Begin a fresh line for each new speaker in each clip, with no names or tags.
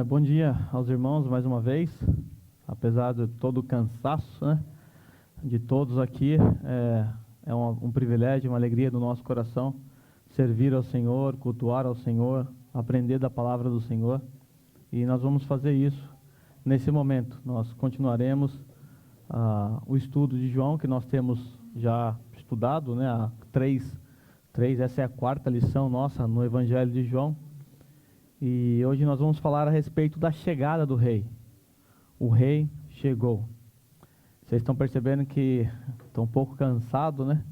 Bom dia aos irmãos mais uma vez, apesar de todo o cansaço, né, de todos aqui, é um privilégio, uma alegria do nosso coração servir ao Senhor, cultuar ao Senhor, aprender da palavra do Senhor, e nós vamos fazer isso nesse momento. Nós continuaremos o estudo de João, que nós temos já estudado, né, há essa é a quarta lição nossa no Evangelho de João. E hoje nós vamos falar a respeito da chegada do rei. O rei chegou. Vocês estão percebendo que estou um pouco cansado, né?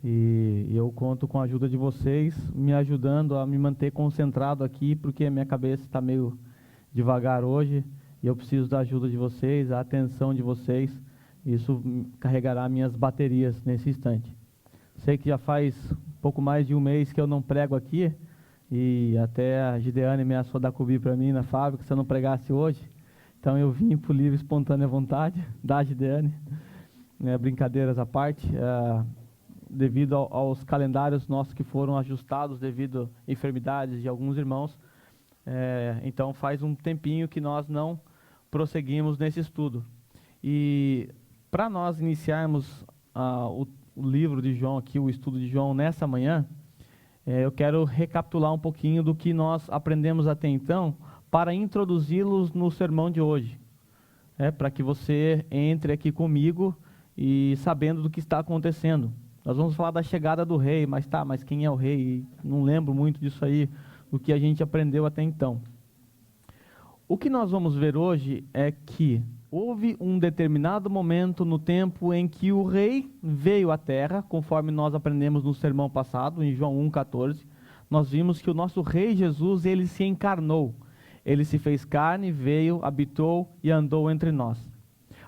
E eu conto com a ajuda de vocês, me ajudando a me manter concentrado aqui, porque a minha cabeça está meio devagar hoje, e eu preciso da ajuda de vocês, a atenção de vocês. Isso carregará minhas baterias nesse instante. Sei que já faz um pouco mais de um mês que eu não prego aqui, e até a Gideane ameaçou dar cubi para mim na fábrica se eu não pregasse hoje. Então eu vim por livre e espontânea vontade da Gideane, brincadeiras à parte, devido aos calendários nossos que foram ajustados devido a enfermidades de alguns irmãos. Então faz um tempinho que nós não prosseguimos nesse estudo. E para nós iniciarmos o livro de João aqui, o estudo de João nessa manhã, eu quero recapitular um pouquinho do que nós aprendemos até então para introduzi-los no sermão de hoje. Para que você entre aqui comigo e sabendo do que está acontecendo. Nós vamos falar da chegada do rei, mas quem é o rei? Não lembro muito disso aí, do que a gente aprendeu até então. O que nós vamos ver hoje é que houve um determinado momento no tempo em que o rei veio à terra, conforme nós aprendemos no sermão passado, em João 1,14. Nós vimos que o nosso rei Jesus, ele se encarnou. Ele se fez carne, veio, habitou e andou entre nós.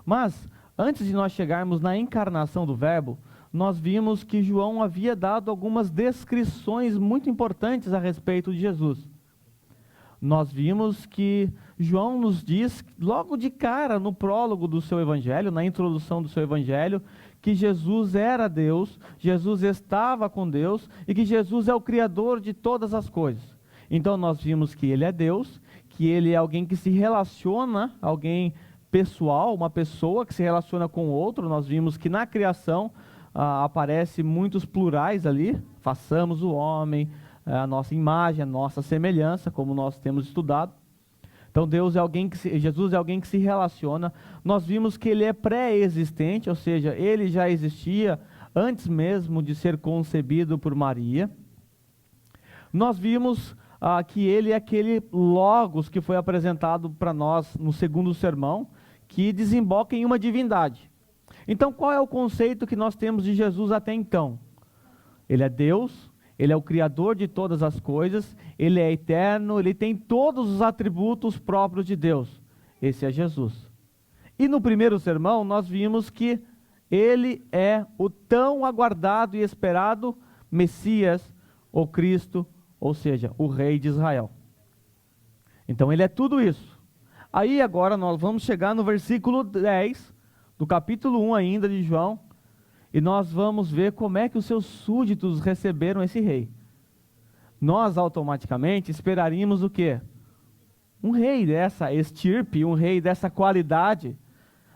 Mas, antes de nós chegarmos na encarnação do verbo, nós vimos que João havia dado algumas descrições muito importantes a respeito de Jesus. Nós vimos que João nos diz, logo de cara, no prólogo do seu evangelho, na introdução do seu evangelho, que Jesus era Deus, Jesus estava com Deus e que Jesus é o Criador de todas as coisas. Então nós vimos que ele é Deus, que ele é alguém que se relaciona, alguém pessoal, uma pessoa que se relaciona com o outro. Nós vimos que na criação aparece muitos plurais ali, façamos o homem, a nossa imagem, a nossa semelhança, como nós temos estudado. Então Jesus é alguém que se relaciona. Nós vimos que ele é pré-existente, ou seja, ele já existia antes mesmo de ser concebido por Maria. Nós vimos que ele é aquele Logos que foi apresentado para nós no segundo sermão, que desemboca em uma divindade. Então qual é o conceito que nós temos de Jesus até então? Ele é Deus, ele é o Criador de todas as coisas, ele é eterno, ele tem todos os atributos próprios de Deus. Esse é Jesus. E no primeiro sermão nós vimos que ele é o tão aguardado e esperado Messias, ou Cristo, ou seja, o Rei de Israel. Então ele é tudo isso. Aí agora nós vamos chegar no versículo 10, do capítulo 1 ainda de João, e nós vamos ver como é que os seus súditos receberam esse rei. Nós automaticamente esperaríamos o quê? Um rei dessa estirpe, um rei dessa qualidade.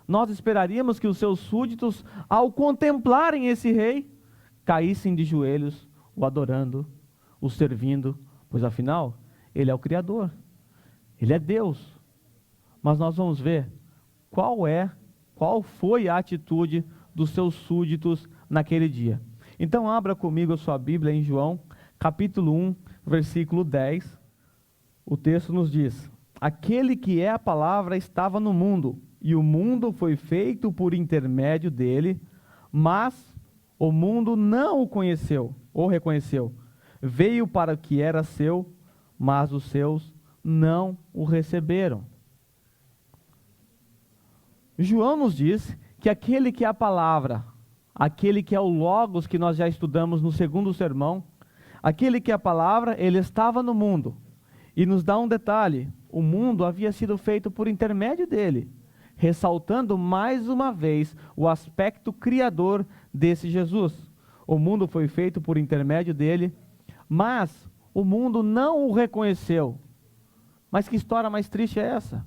Nós esperaríamos que os seus súditos, ao contemplarem esse rei, caíssem de joelhos, o adorando, o servindo, pois afinal, ele é o Criador, ele é Deus. Mas nós vamos ver qual foi a atitude dos seus súditos naquele dia. Então abra comigo a sua Bíblia em João, capítulo 1, versículo 10. O texto nos diz: aquele que é a palavra estava no mundo, e o mundo foi feito por intermédio dele, mas o mundo não o conheceu, ou reconheceu. Veio para o que era seu, mas os seus não o receberam. João nos diz que aquele que é a palavra, aquele que é o Logos que nós já estudamos no segundo sermão, aquele que é a palavra, ele estava no mundo. E nos dá um detalhe: o mundo havia sido feito por intermédio dele, ressaltando mais uma vez o aspecto criador desse Jesus. O mundo foi feito por intermédio dele, mas o mundo não o reconheceu. Mas que história mais triste é essa?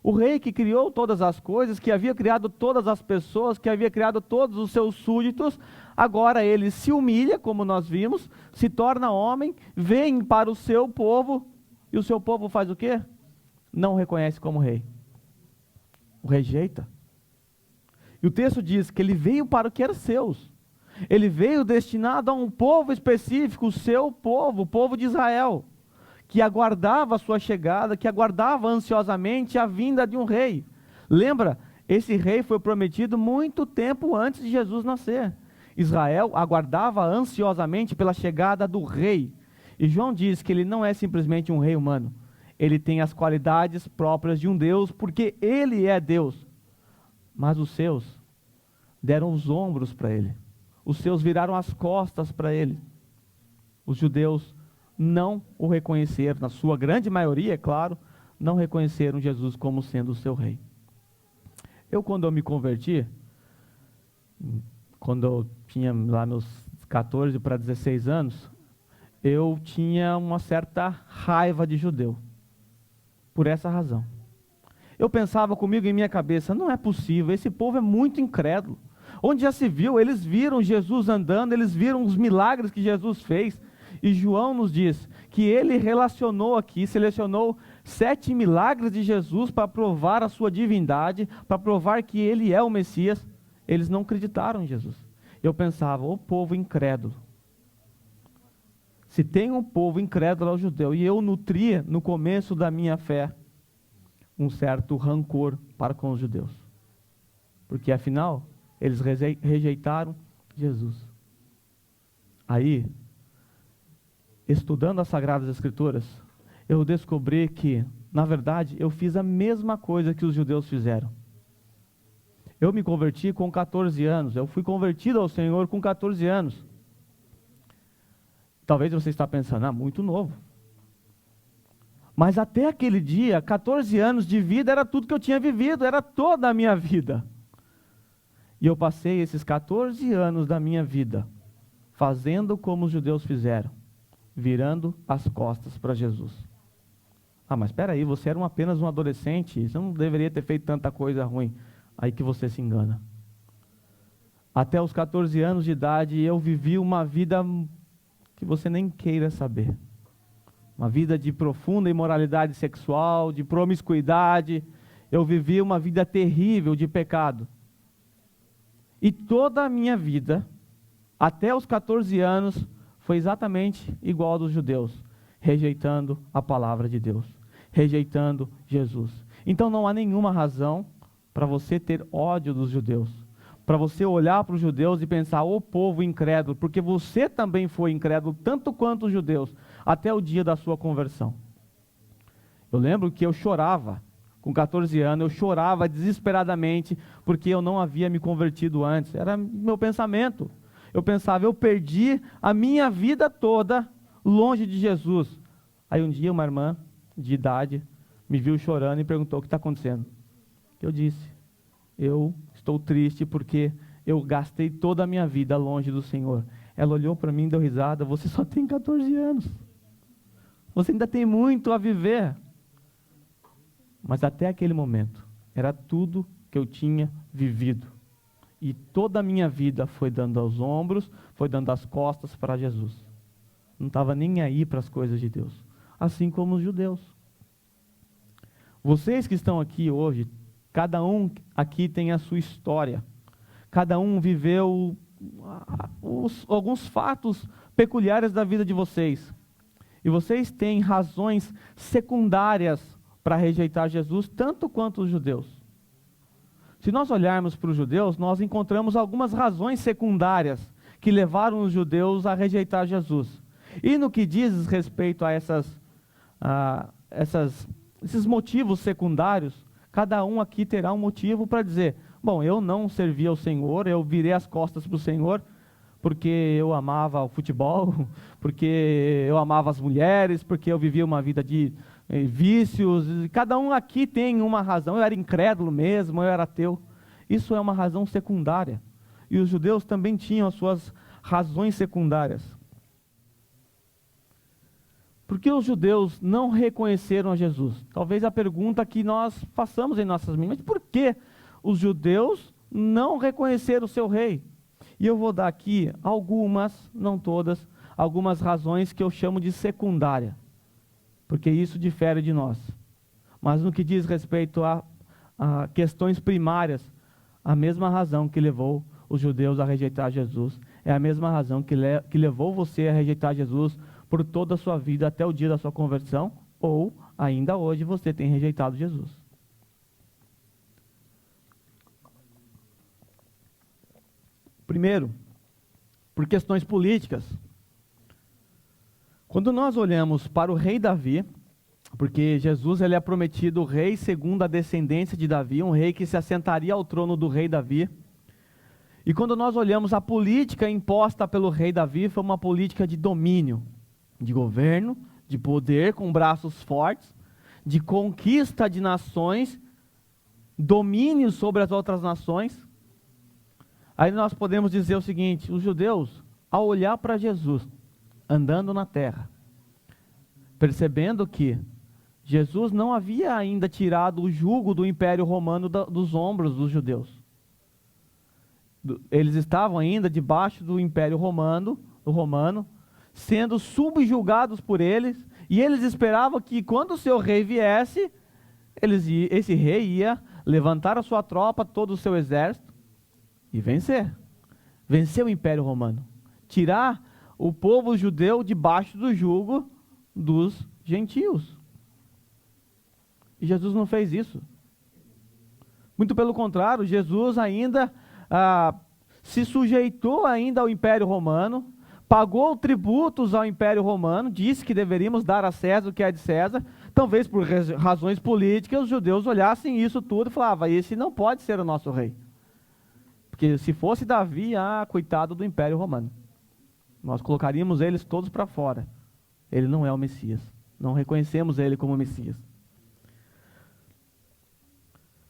O rei que criou todas as coisas, que havia criado todas as pessoas, que havia criado todos os seus súditos, agora ele se humilha, como nós vimos, se torna homem, vem para o seu povo, e o seu povo faz o quê? Não o reconhece como rei. O rejeita. E o texto diz que ele veio para o que era seus. Ele veio destinado a um povo específico, o seu povo, o povo de Israel, que aguardava a sua chegada, que aguardava ansiosamente a vinda de um rei. Lembra? Esse rei foi prometido muito tempo antes de Jesus nascer. Israel aguardava ansiosamente pela chegada do rei. E João diz que ele não é simplesmente um rei humano. Ele tem as qualidades próprias de um Deus, porque ele é Deus. Mas os seus deram os ombros para ele. Os seus viraram as costas para ele. Os judeus não o reconheceram, na sua grande maioria, é claro, não reconheceram Jesus como sendo o seu rei. Quando eu me converti, quando eu tinha lá meus 14 para 16 anos, eu tinha uma certa raiva de judeu, por essa razão. Eu pensava comigo em minha cabeça, não é possível, esse povo é muito incrédulo. Onde já se viu, eles viram Jesus andando, eles viram os milagres que Jesus fez. E João nos diz que ele relacionou aqui, selecionou 7 milagres de Jesus para provar a sua divindade, para provar que ele é o Messias. Eles não acreditaram em Jesus. Eu pensava, o povo incrédulo. Se tem um povo incrédulo, é o judeu. E eu nutria, no começo da minha fé, um certo rancor para com os judeus. Porque afinal, eles rejeitaram Jesus. Aí, estudando as Sagradas Escrituras, eu descobri que, na verdade, eu fiz a mesma coisa que os judeus fizeram. Eu me converti com 14 anos, eu fui convertido ao Senhor com 14 anos. Talvez você está pensando, muito novo. Mas até aquele dia, 14 anos de vida era tudo que eu tinha vivido, era toda a minha vida. E eu passei esses 14 anos da minha vida fazendo como os judeus fizeram, virando as costas para Jesus. Mas espera aí, você era apenas um adolescente, você não deveria ter feito tanta coisa ruim. Aí que você se engana. Até os 14 anos de idade, eu vivi uma vida que você nem queira saber. Uma vida de profunda imoralidade sexual, de promiscuidade. Eu vivi uma vida terrível de pecado. E toda a minha vida, até os 14 anos, foi exatamente igual a dos judeus, rejeitando a palavra de Deus, rejeitando Jesus. Então não há nenhuma razão para você ter ódio dos judeus, para você olhar para os judeus e pensar, povo incrédulo, porque você também foi incrédulo, tanto quanto os judeus, até o dia da sua conversão. Eu lembro que eu chorava, com 14 anos, eu chorava desesperadamente, porque eu não havia me convertido antes, era meu pensamento. Eu pensava, eu perdi a minha vida toda longe de Jesus. Aí um dia uma irmã de idade me viu chorando e perguntou, o que está acontecendo? Eu disse, eu estou triste porque eu gastei toda a minha vida longe do Senhor. Ela olhou para mim e deu risada, você só tem 14 anos. Você ainda tem muito a viver. Mas até aquele momento, era tudo que eu tinha vivido. E toda a minha vida foi dando aos ombros, foi dando as costas para Jesus. Não estava nem aí para as coisas de Deus. Assim como os judeus. Vocês que estão aqui hoje, cada um aqui tem a sua história. Cada um viveu alguns fatos peculiares da vida de vocês. E vocês têm razões secundárias para rejeitar Jesus, tanto quanto os judeus. Se nós olharmos para os judeus, nós encontramos algumas razões secundárias que levaram os judeus a rejeitar Jesus. E no que diz respeito a esses motivos secundários, cada um aqui terá um motivo para dizer, bom, eu não servi ao Senhor, eu virei as costas para o Senhor, porque eu amava o futebol, porque eu amava as mulheres, porque eu vivia uma vida de vícios. Cada um aqui tem uma razão. Eu era incrédulo mesmo, eu era ateu. Isso é uma razão secundária. E os judeus também tinham as suas razões secundárias. Por que os judeus não reconheceram a Jesus? Talvez a pergunta que nós façamos em nossas mentes, mas por que os judeus não reconheceram o seu rei? E eu vou dar aqui algumas, não todas, algumas razões que eu chamo de secundária, porque isso difere de nós. Mas no que diz respeito a questões primárias, a mesma razão que levou os judeus a rejeitar Jesus é a mesma razão que levou você a rejeitar Jesus por toda a sua vida até o dia da sua conversão, ou ainda hoje você tem rejeitado Jesus. Primeiro, por questões políticas. Quando nós olhamos para o rei Davi, porque Jesus ele é prometido rei segundo a descendência de Davi, um rei que se assentaria ao trono do rei Davi. E quando nós olhamos a política imposta pelo rei Davi, foi uma política de domínio, de governo, de poder com braços fortes, de conquista de nações, domínio sobre as outras nações. Aí nós podemos dizer o seguinte: os judeus, ao olhar para Jesus, andando na terra, percebendo que Jesus não havia ainda tirado o jugo do Império Romano dos ombros dos judeus. Eles estavam ainda debaixo do Império Romano, sendo subjugados por eles, e eles esperavam que quando o seu rei viesse, esse rei ia levantar a sua tropa, todo o seu exército, e vencer o Império Romano, tirar o povo judeu debaixo do jugo dos gentios. E Jesus não fez isso. Muito pelo contrário, Jesus ainda se sujeitou ainda ao Império Romano, pagou tributos ao Império Romano, disse que deveríamos dar a César o que é de César. Talvez por razões políticas os judeus olhassem isso tudo e falavam: esse não pode ser o nosso rei. Porque se fosse Davi, coitado do Império Romano. Nós colocaríamos eles todos para fora. Ele não é o Messias. Não reconhecemos ele como Messias.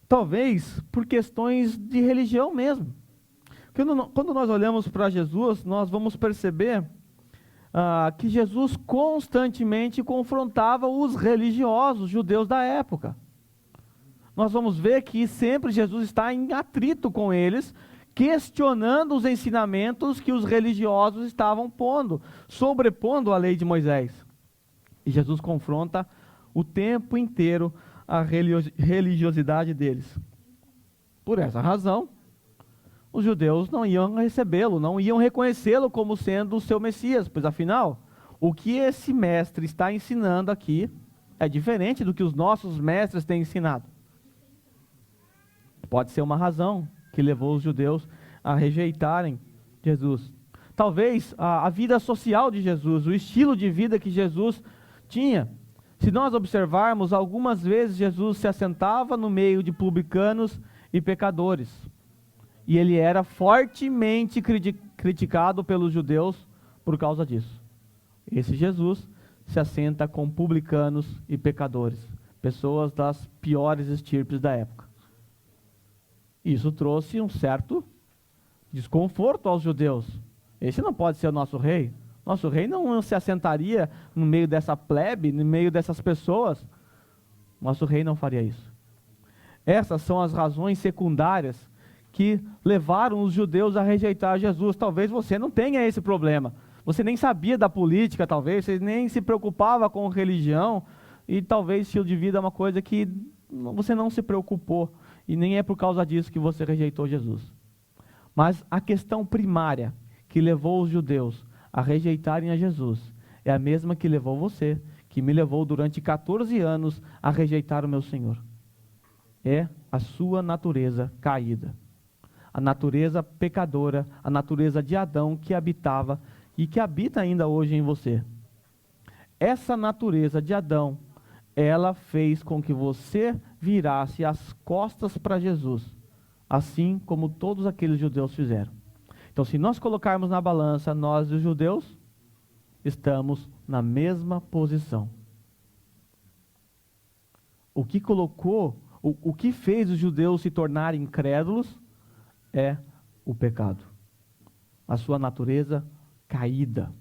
Talvez por questões de religião mesmo. Quando nós olhamos para Jesus, nós vamos perceber que Jesus constantemente confrontava os religiosos judeus da época. Nós vamos ver que sempre Jesus está em atrito com eles, questionando os ensinamentos que os religiosos estavam sobrepondo à lei de Moisés. E Jesus confronta o tempo inteiro a religiosidade deles. Por essa razão, os judeus não iam recebê-lo, não iam reconhecê-lo como sendo o seu Messias, pois afinal, o que esse mestre está ensinando aqui é diferente do que os nossos mestres têm ensinado. Pode ser uma razão que levou os judeus a rejeitarem Jesus. Talvez a vida social de Jesus, o estilo de vida que Jesus tinha. Se nós observarmos, algumas vezes Jesus se assentava no meio de publicanos e pecadores. E ele era fortemente criticado pelos judeus por causa disso. Esse Jesus se assenta com publicanos e pecadores, pessoas das piores estirpes da época. Isso trouxe um certo desconforto aos judeus. Esse não pode ser o nosso rei. Nosso rei não se assentaria no meio dessa plebe, no meio dessas pessoas. Nosso rei não faria isso. Essas são as razões secundárias que levaram os judeus a rejeitar Jesus. Talvez você não tenha esse problema. Você nem sabia da política, talvez, você nem se preocupava com religião, e talvez estilo de vida é uma coisa que você não se preocupou, e nem é por causa disso que você rejeitou Jesus. Mas a questão primária que levou os judeus a rejeitarem a Jesus é a mesma que levou você, que me levou durante 14 anos a rejeitar o meu Senhor. É a sua natureza caída, a natureza pecadora, a natureza de Adão que habitava e que habita ainda hoje em você. Essa natureza de Adão, ela fez com que você virasse as costas para Jesus, assim como todos aqueles judeus fizeram. Então, se nós colocarmos na balança, nós e os judeus, estamos na mesma posição. O que fez os judeus se tornarem incrédulos é o pecado. A sua natureza caída.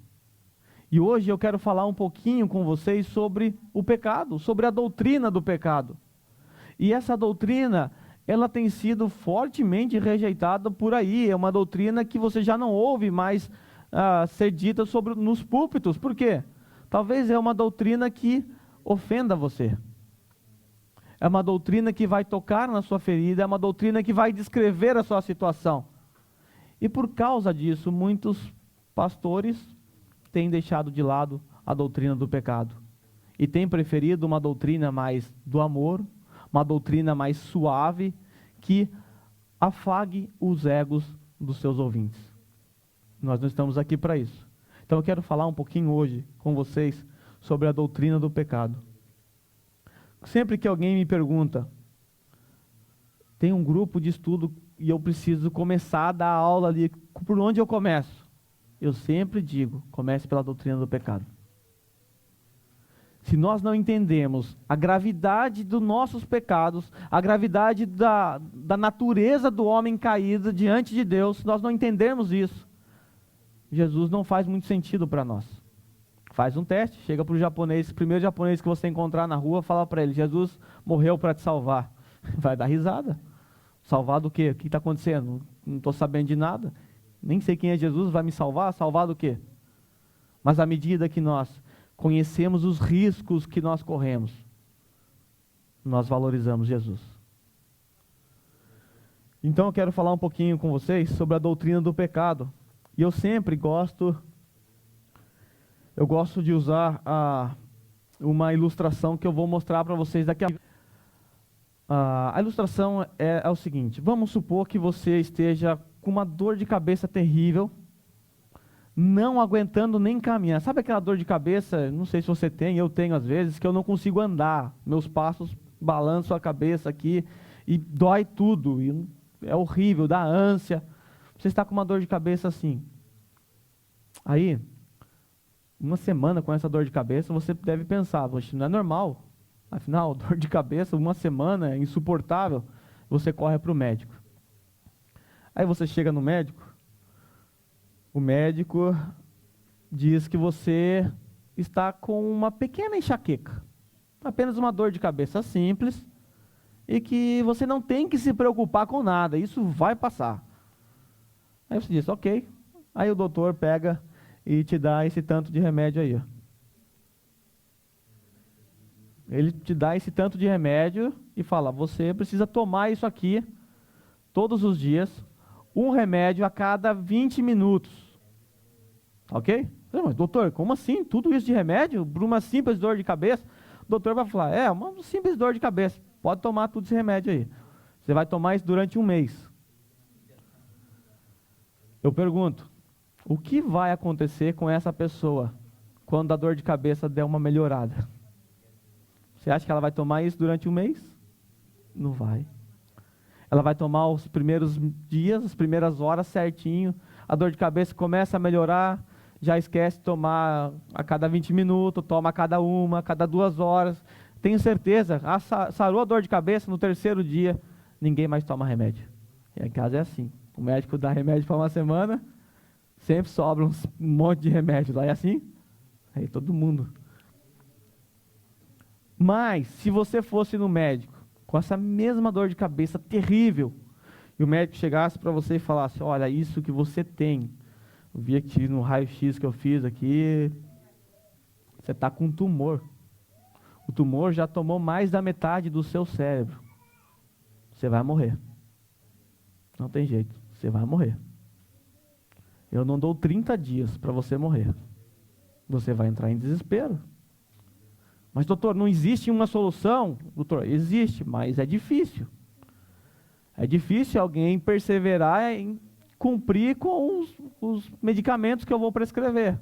E hoje eu quero falar um pouquinho com vocês sobre o pecado, sobre a doutrina do pecado. E essa doutrina, ela tem sido fortemente rejeitada por aí. É uma doutrina que você já não ouve mais ser dita nos púlpitos. Por quê? Talvez é uma doutrina que ofenda você. É uma doutrina que vai tocar na sua ferida, é uma doutrina que vai descrever a sua situação. E por causa disso, muitos pastores têm deixado de lado a doutrina do pecado. E têm preferido uma doutrina mais do amor, uma doutrina mais suave, que afague os egos dos seus ouvintes. Nós não estamos aqui para isso. Então eu quero falar um pouquinho hoje com vocês sobre a doutrina do pecado. Sempre que alguém me pergunta, tem um grupo de estudo e eu preciso começar a dar aula ali, por onde eu começo? Eu sempre digo, comece pela doutrina do pecado. Se nós não entendemos a gravidade dos nossos pecados, a gravidade da natureza do homem caído diante de Deus, se nós não entendermos isso, Jesus não faz muito sentido para nós. Faz um teste, chega para o japonês, primeiro japonês que você encontrar na rua, fala para ele, Jesus morreu para te salvar. Vai dar risada. Salvar do quê? O que está acontecendo? Não estou sabendo de nada. Nem sei quem é Jesus, vai me salvar? Salvar do quê? Mas à medida que nós conhecemos os riscos que nós corremos, nós valorizamos Jesus. Então eu quero falar um pouquinho com vocês sobre a doutrina do pecado. E eu sempre gosto de usar uma ilustração que eu vou mostrar para vocês daqui a pouco. A ilustração é o seguinte: vamos supor que você esteja com uma dor de cabeça terrível, não aguentando nem caminhar. Sabe aquela dor de cabeça, não sei se você tem, eu tenho às vezes, que eu não consigo andar, meus passos balançam a cabeça aqui e dói tudo, e é horrível, dá ânsia. Você está com uma dor de cabeça assim. Aí, uma semana com essa dor de cabeça, você deve pensar, poxa, não é normal. Afinal, dor de cabeça, uma semana, é insuportável. Você corre para o médico. Aí você chega no médico, o médico diz que você está com uma pequena enxaqueca. Apenas uma dor de cabeça simples e que você não tem que se preocupar com nada, isso vai passar. Aí você diz, ok. Aí o doutor pega e te dá esse tanto de remédio aí. Ele te dá esse tanto de remédio e fala, você precisa tomar isso aqui todos os dias, um remédio a cada 20 minutos. Ok? Mas, doutor, como assim? Tudo isso de remédio por uma simples dor de cabeça? O doutor vai falar, uma simples dor de cabeça. Pode tomar tudo esse remédio aí. Você vai tomar isso durante um mês. Eu pergunto, o que vai acontecer com essa pessoa quando a dor de cabeça der uma melhorada? Você acha que ela vai tomar isso durante um mês? Não vai. Ela vai tomar os primeiros dias, as primeiras horas certinho, a dor de cabeça começa a melhorar, já esquece de tomar a cada 20 minutos, toma a cada 2 horas. Tenho certeza, sarou a dor de cabeça, no terceiro dia, ninguém mais toma remédio. E em casa é assim, o médico dá remédio para uma semana, sempre sobra um monte de remédio lá, é assim? Aí todo mundo. Mas, se você fosse no médico, com essa mesma dor de cabeça terrível, e o médico chegasse para você e falasse, olha, isso que você tem, eu vi aqui no raio-x que eu fiz aqui, você está com um tumor. O tumor já tomou mais da metade do seu cérebro. Você vai morrer. Não tem jeito, você vai morrer. Eu não dou 30 dias para você morrer. Você vai entrar em desespero. Mas, doutor, não existe uma solução? Doutor, existe, mas é difícil. É difícil alguém perseverar em cumprir com os medicamentos que eu vou prescrever.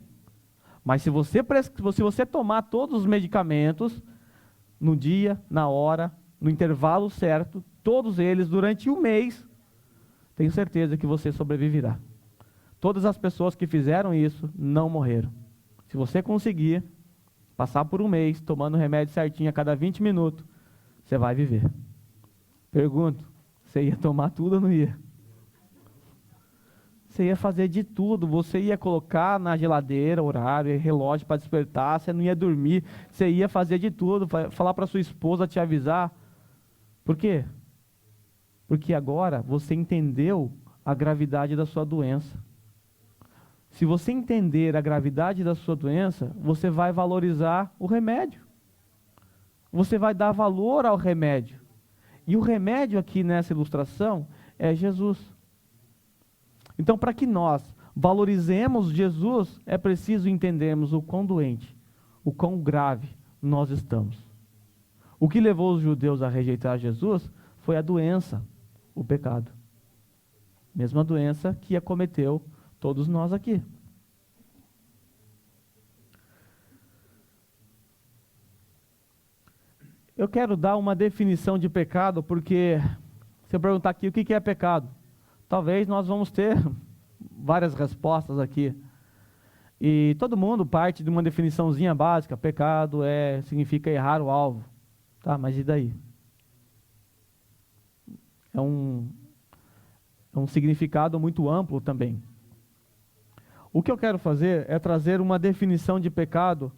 Mas se você tomar todos os medicamentos, no dia, na hora, no intervalo certo, todos eles durante um mês, tenho certeza que você sobreviverá. Todas as pessoas que fizeram isso não morreram. Se você conseguir passar por um mês, tomando remédio certinho a cada 20 minutos, você vai viver. Pergunto, você ia tomar tudo ou não ia? Você ia fazer de tudo, você ia colocar na geladeira horário, relógio para despertar, você não ia dormir, você ia fazer de tudo, falar para sua esposa te avisar. Por quê? Porque agora você entendeu a gravidade da sua doença. Se você entender a gravidade da sua doença, você vai valorizar o remédio. Você vai dar valor ao remédio. E o remédio aqui nessa ilustração é Jesus. Então, para que nós valorizemos Jesus, é preciso entendermos o quão doente, o quão grave nós estamos. O que levou os judeus a rejeitar Jesus foi a doença, o pecado. Mesma doença que acometeu todos nós aqui. Eu quero dar uma definição de pecado, porque se eu perguntar aqui o que é pecado, talvez nós vamos ter várias respostas aqui. E todo mundo parte de uma definiçãozinha básica. Pecado significa errar o alvo. Tá, mas e daí? É um significado muito amplo também. O que eu quero fazer é trazer uma definição de pecado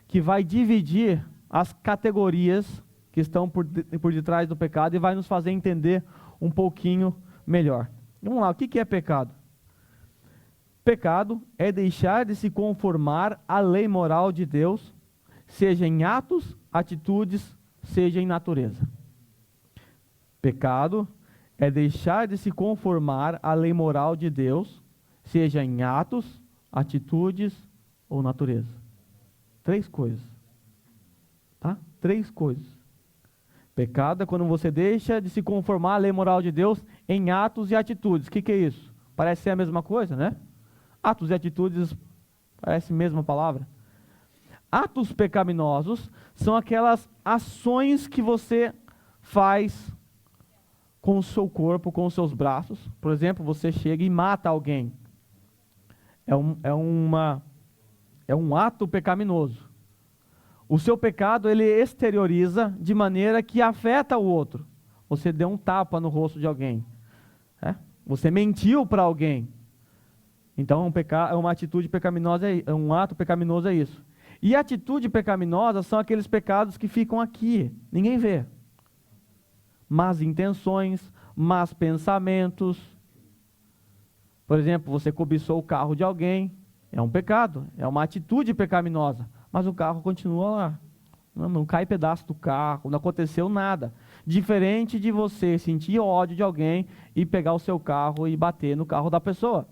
que vai dividir as categorias que estão por detrás do pecado e vai nos fazer entender um pouquinho melhor. Vamos lá, o que é pecado? Pecado é deixar de se conformar à lei moral de Deus, seja em atos, atitudes, seja em natureza. Pecado é deixar de se conformar à lei moral de Deus, seja em atos, atitudes ou natureza. 3 coisas. Tá? 3 coisas. Pecado é quando você deixa de se conformar à lei moral de Deus em atos e atitudes. O que é isso? Parece ser a mesma coisa, né? Atos e atitudes parece a mesma palavra. Atos pecaminosos são aquelas ações que você faz com o seu corpo, com os seus braços. Por exemplo, você chega e mata alguém. É um ato pecaminoso. O seu pecado, ele exterioriza de maneira que afeta o outro. Você deu um tapa no rosto de alguém. Você mentiu para alguém. Então, uma atitude pecaminosa, um ato pecaminoso é isso. E atitude pecaminosa são aqueles pecados que ficam aqui, ninguém vê. Más intenções, más pensamentos. Por exemplo, você cobiçou o carro de alguém, é um pecado, é uma atitude pecaminosa. Mas o carro continua lá. Não cai pedaço do carro, não aconteceu nada. Diferente de você sentir ódio de alguém e pegar o seu carro e bater no carro da pessoa.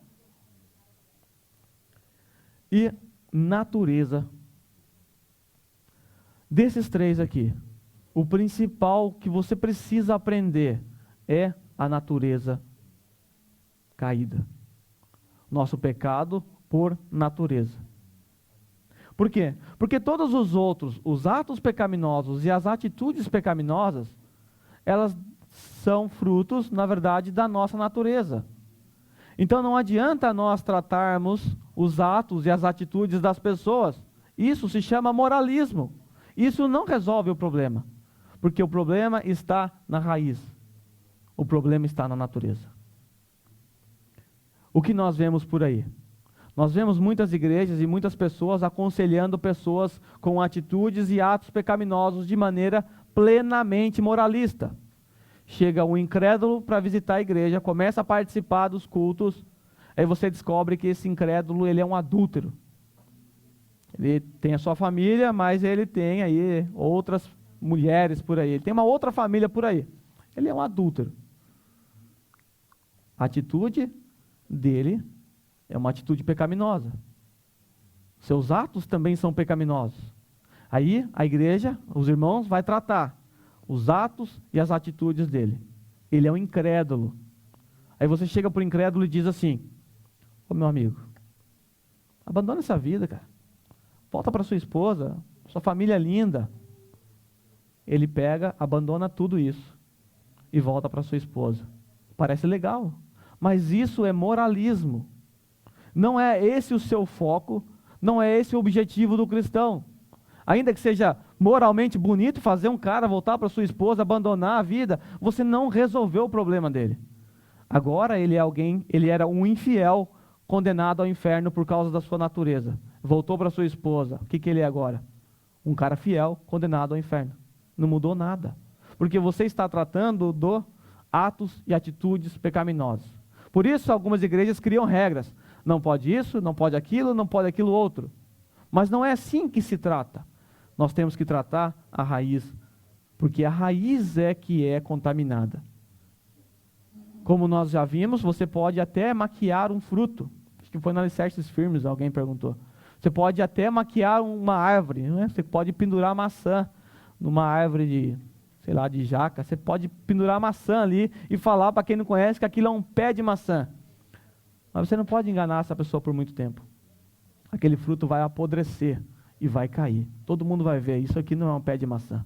E natureza. Desses 3 aqui, o principal que você precisa aprender é a natureza caída. Nosso pecado por natureza. Por quê? Porque todos os outros, os atos pecaminosos e as atitudes pecaminosas, elas são frutos, na verdade, da nossa natureza. Então não adianta nós tratarmos os atos e as atitudes das pessoas. Isso se chama moralismo. Isso não resolve o problema, porque o problema está na raiz. O problema está na natureza. O que nós vemos por aí? Nós vemos muitas igrejas e muitas pessoas aconselhando pessoas com atitudes e atos pecaminosos de maneira plenamente moralista. Chega um incrédulo para visitar a igreja, começa a participar dos cultos, aí você descobre que esse incrédulo, ele é um adúltero. Ele tem a sua família, mas ele tem aí outras mulheres por aí. Ele tem uma outra família por aí. Ele é um adúltero. A atitude dele é uma atitude pecaminosa. Seus atos também são pecaminosos. Aí a igreja, os irmãos, vai tratar os atos e as atitudes dele. Ele é um incrédulo. Aí você chega para o incrédulo e diz assim: ô meu amigo, abandona essa vida, cara. Volta para sua esposa, sua família é linda. Ele pega, abandona tudo isso e volta para sua esposa. Parece legal, mas isso é moralismo. Não é esse o seu foco, não é esse o objetivo do cristão. Ainda que seja moralmente bonito fazer um cara voltar para sua esposa, abandonar a vida, você não resolveu o problema dele. Agora ele era um infiel condenado ao inferno por causa da sua natureza. Voltou para sua esposa. O que ele é agora? Um cara fiel condenado ao inferno. Não mudou nada. Porque você está tratando de atos e atitudes pecaminosos. Por isso algumas igrejas criam regras. Não pode isso, não pode aquilo outro. Mas não é assim que se trata. Nós temos que tratar a raiz. Porque a raiz é que é contaminada. Como nós já vimos, você pode até maquiar um fruto. Acho que foi no Alicerces Firmes, alguém perguntou. Você pode até maquiar uma árvore, né? Você pode pendurar maçã numa árvore de jaca. Você pode pendurar maçã ali e falar para quem não conhece que aquilo é um pé de maçã. Mas você não pode enganar essa pessoa por muito tempo. Aquele fruto vai apodrecer e vai cair. Todo mundo vai ver, isso aqui não é um pé de maçã.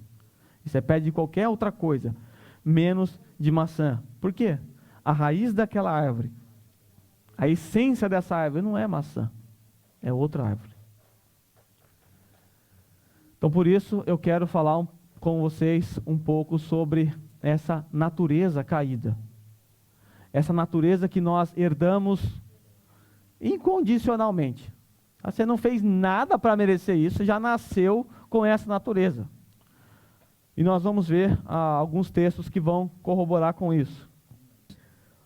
Isso é pé de qualquer outra coisa, menos de maçã. Por quê? A raiz daquela árvore, a essência dessa árvore não é maçã, é outra árvore. Então por isso eu quero falar com vocês um pouco sobre essa natureza caída. Essa natureza que nós herdamos incondicionalmente. Você não fez nada para merecer isso, já nasceu com essa natureza. E nós vamos ver alguns textos que vão corroborar com isso.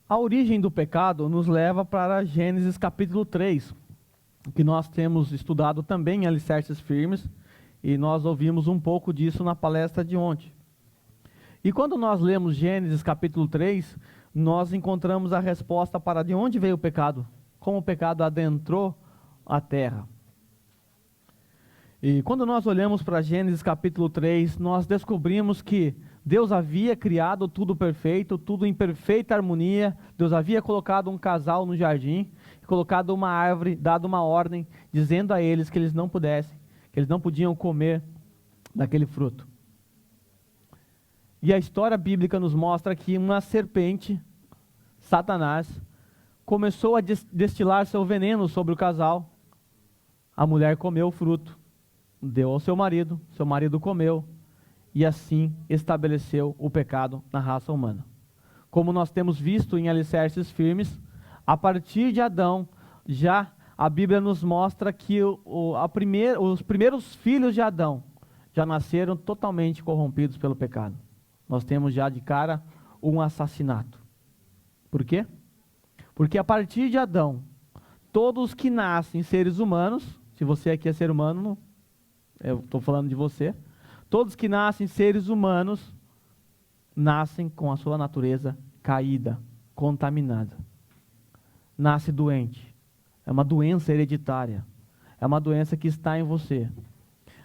A origem do pecado nos leva para Gênesis capítulo 3, que nós temos estudado também em Alicerces Firmes, e nós ouvimos um pouco disso na palestra de ontem. E quando nós lemos Gênesis capítulo 3, nós encontramos a resposta para de onde veio o pecado, como o pecado adentrou a terra. E quando nós olhamos para Gênesis capítulo 3, nós descobrimos que Deus havia criado tudo perfeito, tudo em perfeita harmonia. Deus havia colocado um casal no jardim, colocado uma árvore, dado uma ordem, dizendo a eles que eles não podiam comer daquele fruto. E a história bíblica nos mostra que uma serpente, Satanás, começou a destilar seu veneno sobre o casal. A mulher comeu o fruto, deu ao seu marido comeu, e assim estabeleceu o pecado na raça humana. Como nós temos visto em Alicerces Firmes, a partir de Adão, já a Bíblia nos mostra que os primeiros filhos de Adão já nasceram totalmente corrompidos pelo pecado. Nós temos já de cara um assassinato. Por quê? Porque a partir de Adão, todos que nascem seres humanos, se você aqui é ser humano, eu estou falando de você, todos que nascem seres humanos, nascem com a sua natureza caída, contaminada. Nasce doente. É uma doença hereditária. É uma doença que está em você.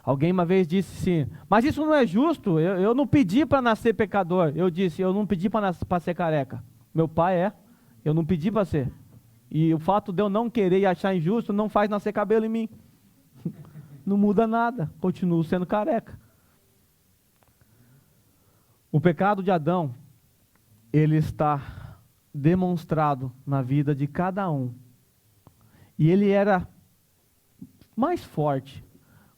Alguém uma vez disse assim, mas isso não é justo, eu não pedi para nascer pecador. Eu disse, eu não pedi para ser careca. Meu pai eu não pedi para ser. E o fato de eu não querer e achar injusto não faz nascer cabelo em mim. Não muda nada, continuo sendo careca. O pecado de Adão, ele está demonstrado na vida de cada um. E ele era mais forte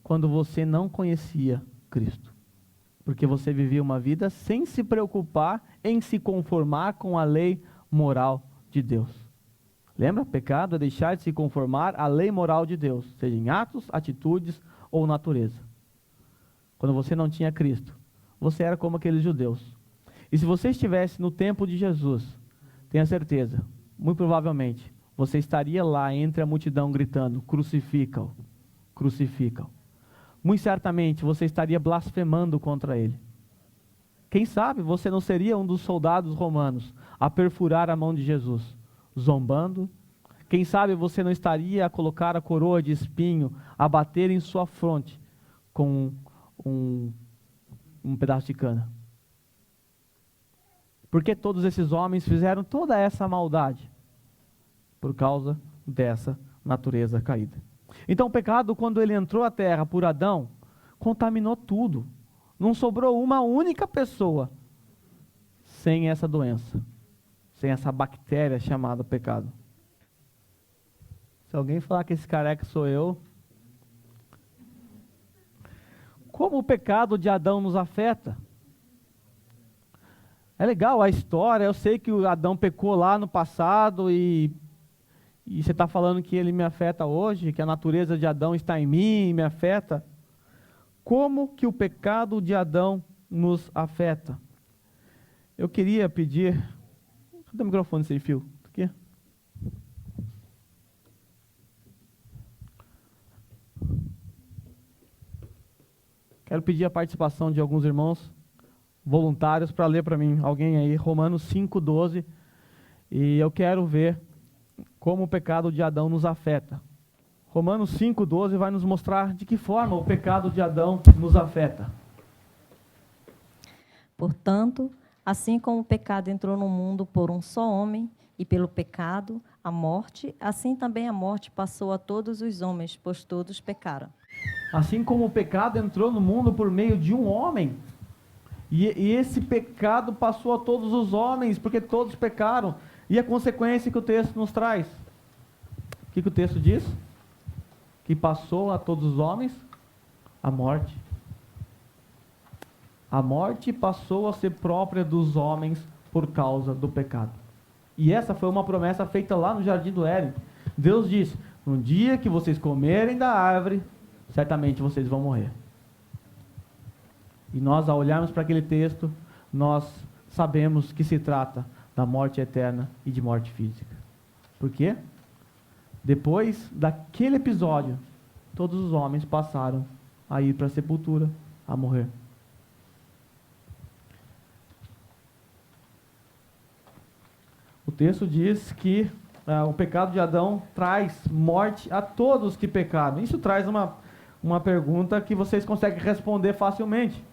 quando você não conhecia Cristo. Porque você vivia uma vida sem se preocupar em se conformar com a lei moral de Deus. Lembra? Pecado é deixar de se conformar à lei moral de Deus, seja em atos, atitudes ou natureza. Quando você não tinha Cristo, você era como aqueles judeus. E se você estivesse no tempo de Jesus, tenha certeza, muito provavelmente, você estaria lá entre a multidão gritando, crucifica-o, crucifica-o. Muito certamente você estaria blasfemando contra ele. Quem sabe você não seria um dos soldados romanos a perfurar a mão de Jesus, zombando. Quem sabe você não estaria a colocar a coroa de espinho, a bater em sua fronte com um pedaço de cana. Porque todos esses homens fizeram toda essa maldade? Por causa dessa natureza caída. Então o pecado, quando ele entrou à terra por Adão, contaminou tudo. Não sobrou uma única pessoa sem essa doença, sem essa bactéria chamada pecado. Se alguém falar que esse careca sou eu, como o pecado de Adão nos afeta? É legal a história, eu sei que o Adão pecou lá no passado e você está falando que ele me afeta hoje, que a natureza de Adão está em mim e me afeta. Como que o pecado de Adão nos afeta? Eu queria pedir... Cadê o microfone sem fio? Aqui. Quero pedir a participação de alguns irmãos voluntários para ler para mim, alguém aí, Romanos 5:12, e eu quero ver como o pecado de Adão nos afeta. Romanos 5:12 vai nos mostrar de que forma o pecado de Adão nos afeta.
Portanto, assim como o pecado entrou no mundo por um só homem, e pelo pecado a morte, assim também a morte passou a todos os homens, pois todos pecaram.
Assim como o pecado entrou no mundo por meio de um homem, e esse pecado passou a todos os homens, porque todos pecaram. E a consequência que o texto nos traz? O que o texto diz? Que passou a todos os homens a morte. A morte passou a ser própria dos homens por causa do pecado. E essa foi uma promessa feita lá no Jardim do Éden. Deus disse: no dia que vocês comerem da árvore, certamente vocês vão morrer. E nós, ao olharmos para aquele texto, nós sabemos que se trata da morte eterna e de morte física. Por quê? Depois daquele episódio, todos os homens passaram a ir para a sepultura, a morrer. O texto diz que o pecado de Adão traz morte a todos que pecaram. Isso traz uma pergunta que vocês conseguem responder facilmente.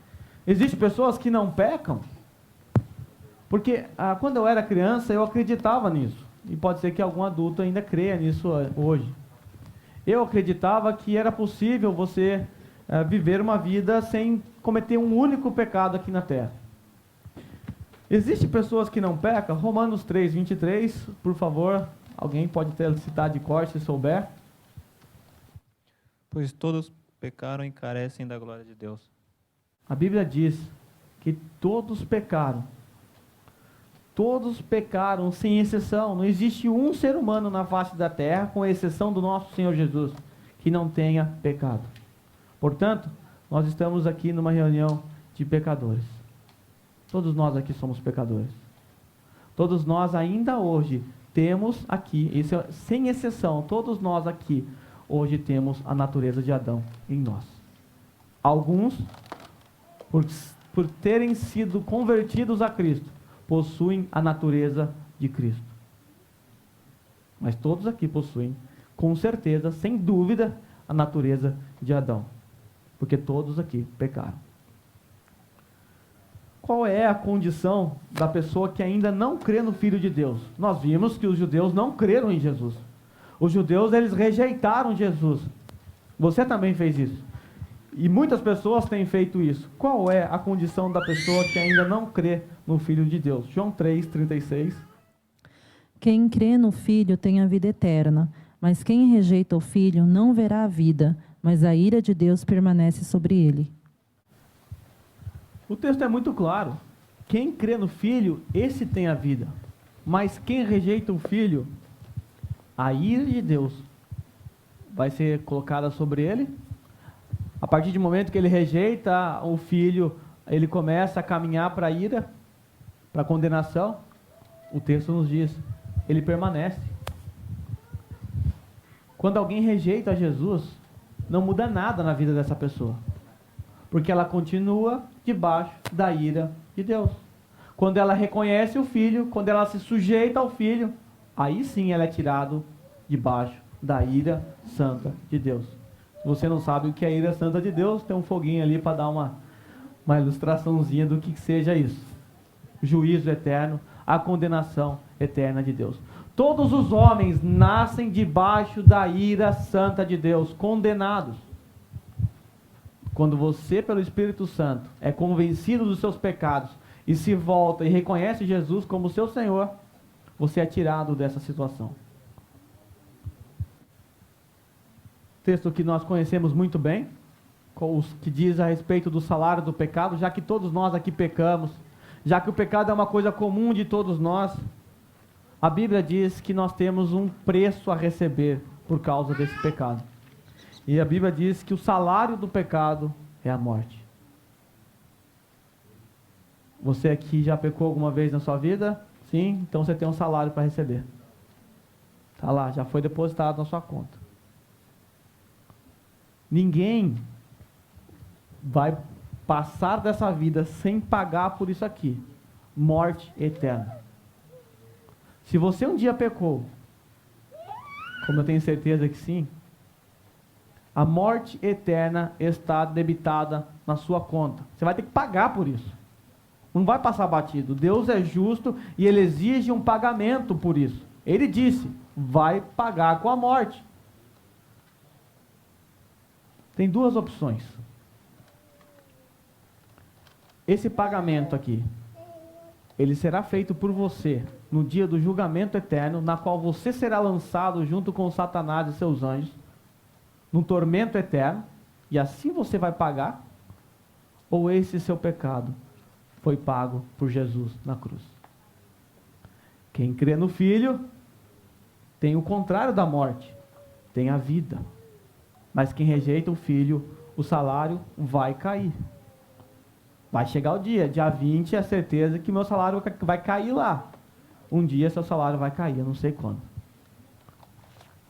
Existem pessoas que não pecam? Porque quando eu era criança eu acreditava nisso. E pode ser que algum adulto ainda creia nisso hoje. Eu acreditava que era possível você viver uma vida sem cometer um único pecado aqui na terra. Existem pessoas que não pecam? Romanos 3:23, por favor, alguém pode citar de cor se souber.
Pois todos pecaram e carecem da glória de Deus.
A Bíblia diz que todos pecaram. Todos pecaram, sem exceção. Não existe um ser humano na face da terra, com exceção do nosso Senhor Jesus, que não tenha pecado. Portanto, nós estamos aqui numa reunião de pecadores. Todos nós aqui somos pecadores. Todos nós ainda hoje temos aqui, isso é, sem exceção, todos nós aqui hoje temos a natureza de Adão em nós. Alguns, por terem sido convertidos a Cristo, possuem a natureza de Cristo. Mas todos aqui possuem, com certeza, sem dúvida, a natureza de Adão. Porque todos aqui pecaram. Qual é a condição da pessoa que ainda não crê no Filho de Deus? Nós vimos que os judeus não creram em Jesus. Os judeus, eles rejeitaram Jesus. Você também fez isso. E muitas pessoas têm feito isso. Qual é a condição da pessoa que ainda não crê no Filho de Deus? João 3:36.
Quem crê no Filho tem a vida eterna, mas quem rejeita o Filho não verá a vida, mas a ira de Deus permanece sobre ele.
O texto é muito claro. Quem crê no Filho, esse tem a vida. Mas quem rejeita o Filho, a ira de Deus vai ser colocada sobre ele. A partir do momento que ele rejeita o Filho, ele começa a caminhar para a ira, para a condenação. O texto nos diz, ele permanece. Quando alguém rejeita Jesus, não muda nada na vida dessa pessoa. Porque ela continua debaixo da ira de Deus. Quando ela reconhece o Filho, quando ela se sujeita ao Filho, aí sim ela é tirada debaixo da ira santa de Deus. Se você não sabe o que é a ira santa de Deus, tem um foguinho ali para dar uma ilustraçãozinha do que seja isso. Juízo eterno, a condenação eterna de Deus. Todos os homens nascem debaixo da ira santa de Deus, condenados. Quando você, pelo Espírito Santo, é convencido dos seus pecados e se volta e reconhece Jesus como seu Senhor, você é tirado dessa situação. Texto que nós conhecemos muito bem, que diz a respeito do salário do pecado, já que todos nós aqui pecamos, já que o pecado é uma coisa comum de todos nós, a Bíblia diz que nós temos um preço a receber por causa desse pecado. E a Bíblia diz que o salário do pecado é a morte. Você aqui já pecou alguma vez na sua vida? Sim, então você tem um salário para receber. Está lá, já foi depositado na sua conta. Ninguém vai passar dessa vida sem pagar por isso aqui. Morte eterna. Se você um dia pecou, como eu tenho certeza que sim, a morte eterna está debitada na sua conta. Você vai ter que pagar por isso. Não vai passar batido. Deus é justo e Ele exige um pagamento por isso. Ele disse, vai pagar com a morte. Tem duas opções. Esse pagamento aqui, ele será feito por você no dia do julgamento eterno, na qual você será lançado junto com Satanás e seus anjos, num tormento eterno, e assim você vai pagar, ou esse seu pecado foi pago por Jesus na cruz. Quem crê no Filho tem o contrário da morte, tem a vida. Mas quem rejeita o Filho, o salário vai cair. Vai chegar o dia 20, é certeza que meu salário vai cair lá. Um dia seu salário vai cair, eu não sei quando.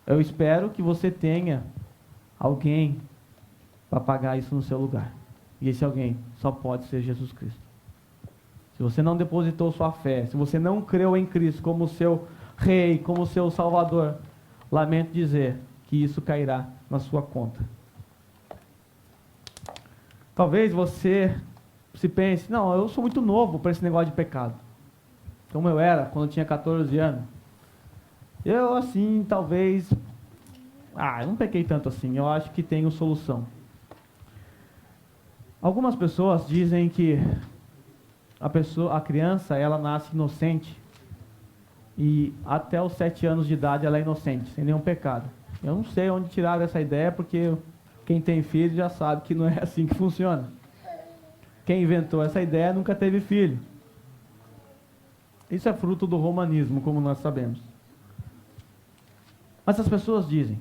Eu espero que você tenha alguém para pagar isso no seu lugar. E esse alguém só pode ser Jesus Cristo. Se você não depositou sua fé, se você não creu em Cristo como seu Rei, como seu Salvador, lamento dizer que isso cairá na sua conta. Talvez você se pense, não, eu sou muito novo para esse negócio de pecado. Como eu era quando eu tinha 14 anos. Eu assim, talvez, eu não pequei tanto assim, eu acho que tenho solução. Algumas pessoas dizem que a criança, ela nasce inocente e até os 7 anos de idade ela é inocente, sem nenhum pecado. Eu não sei onde tiraram essa ideia, porque quem tem filho já sabe que não é assim que funciona. Quem inventou essa ideia nunca teve filho. Isso é fruto do romanismo, como nós sabemos. Mas as pessoas dizem,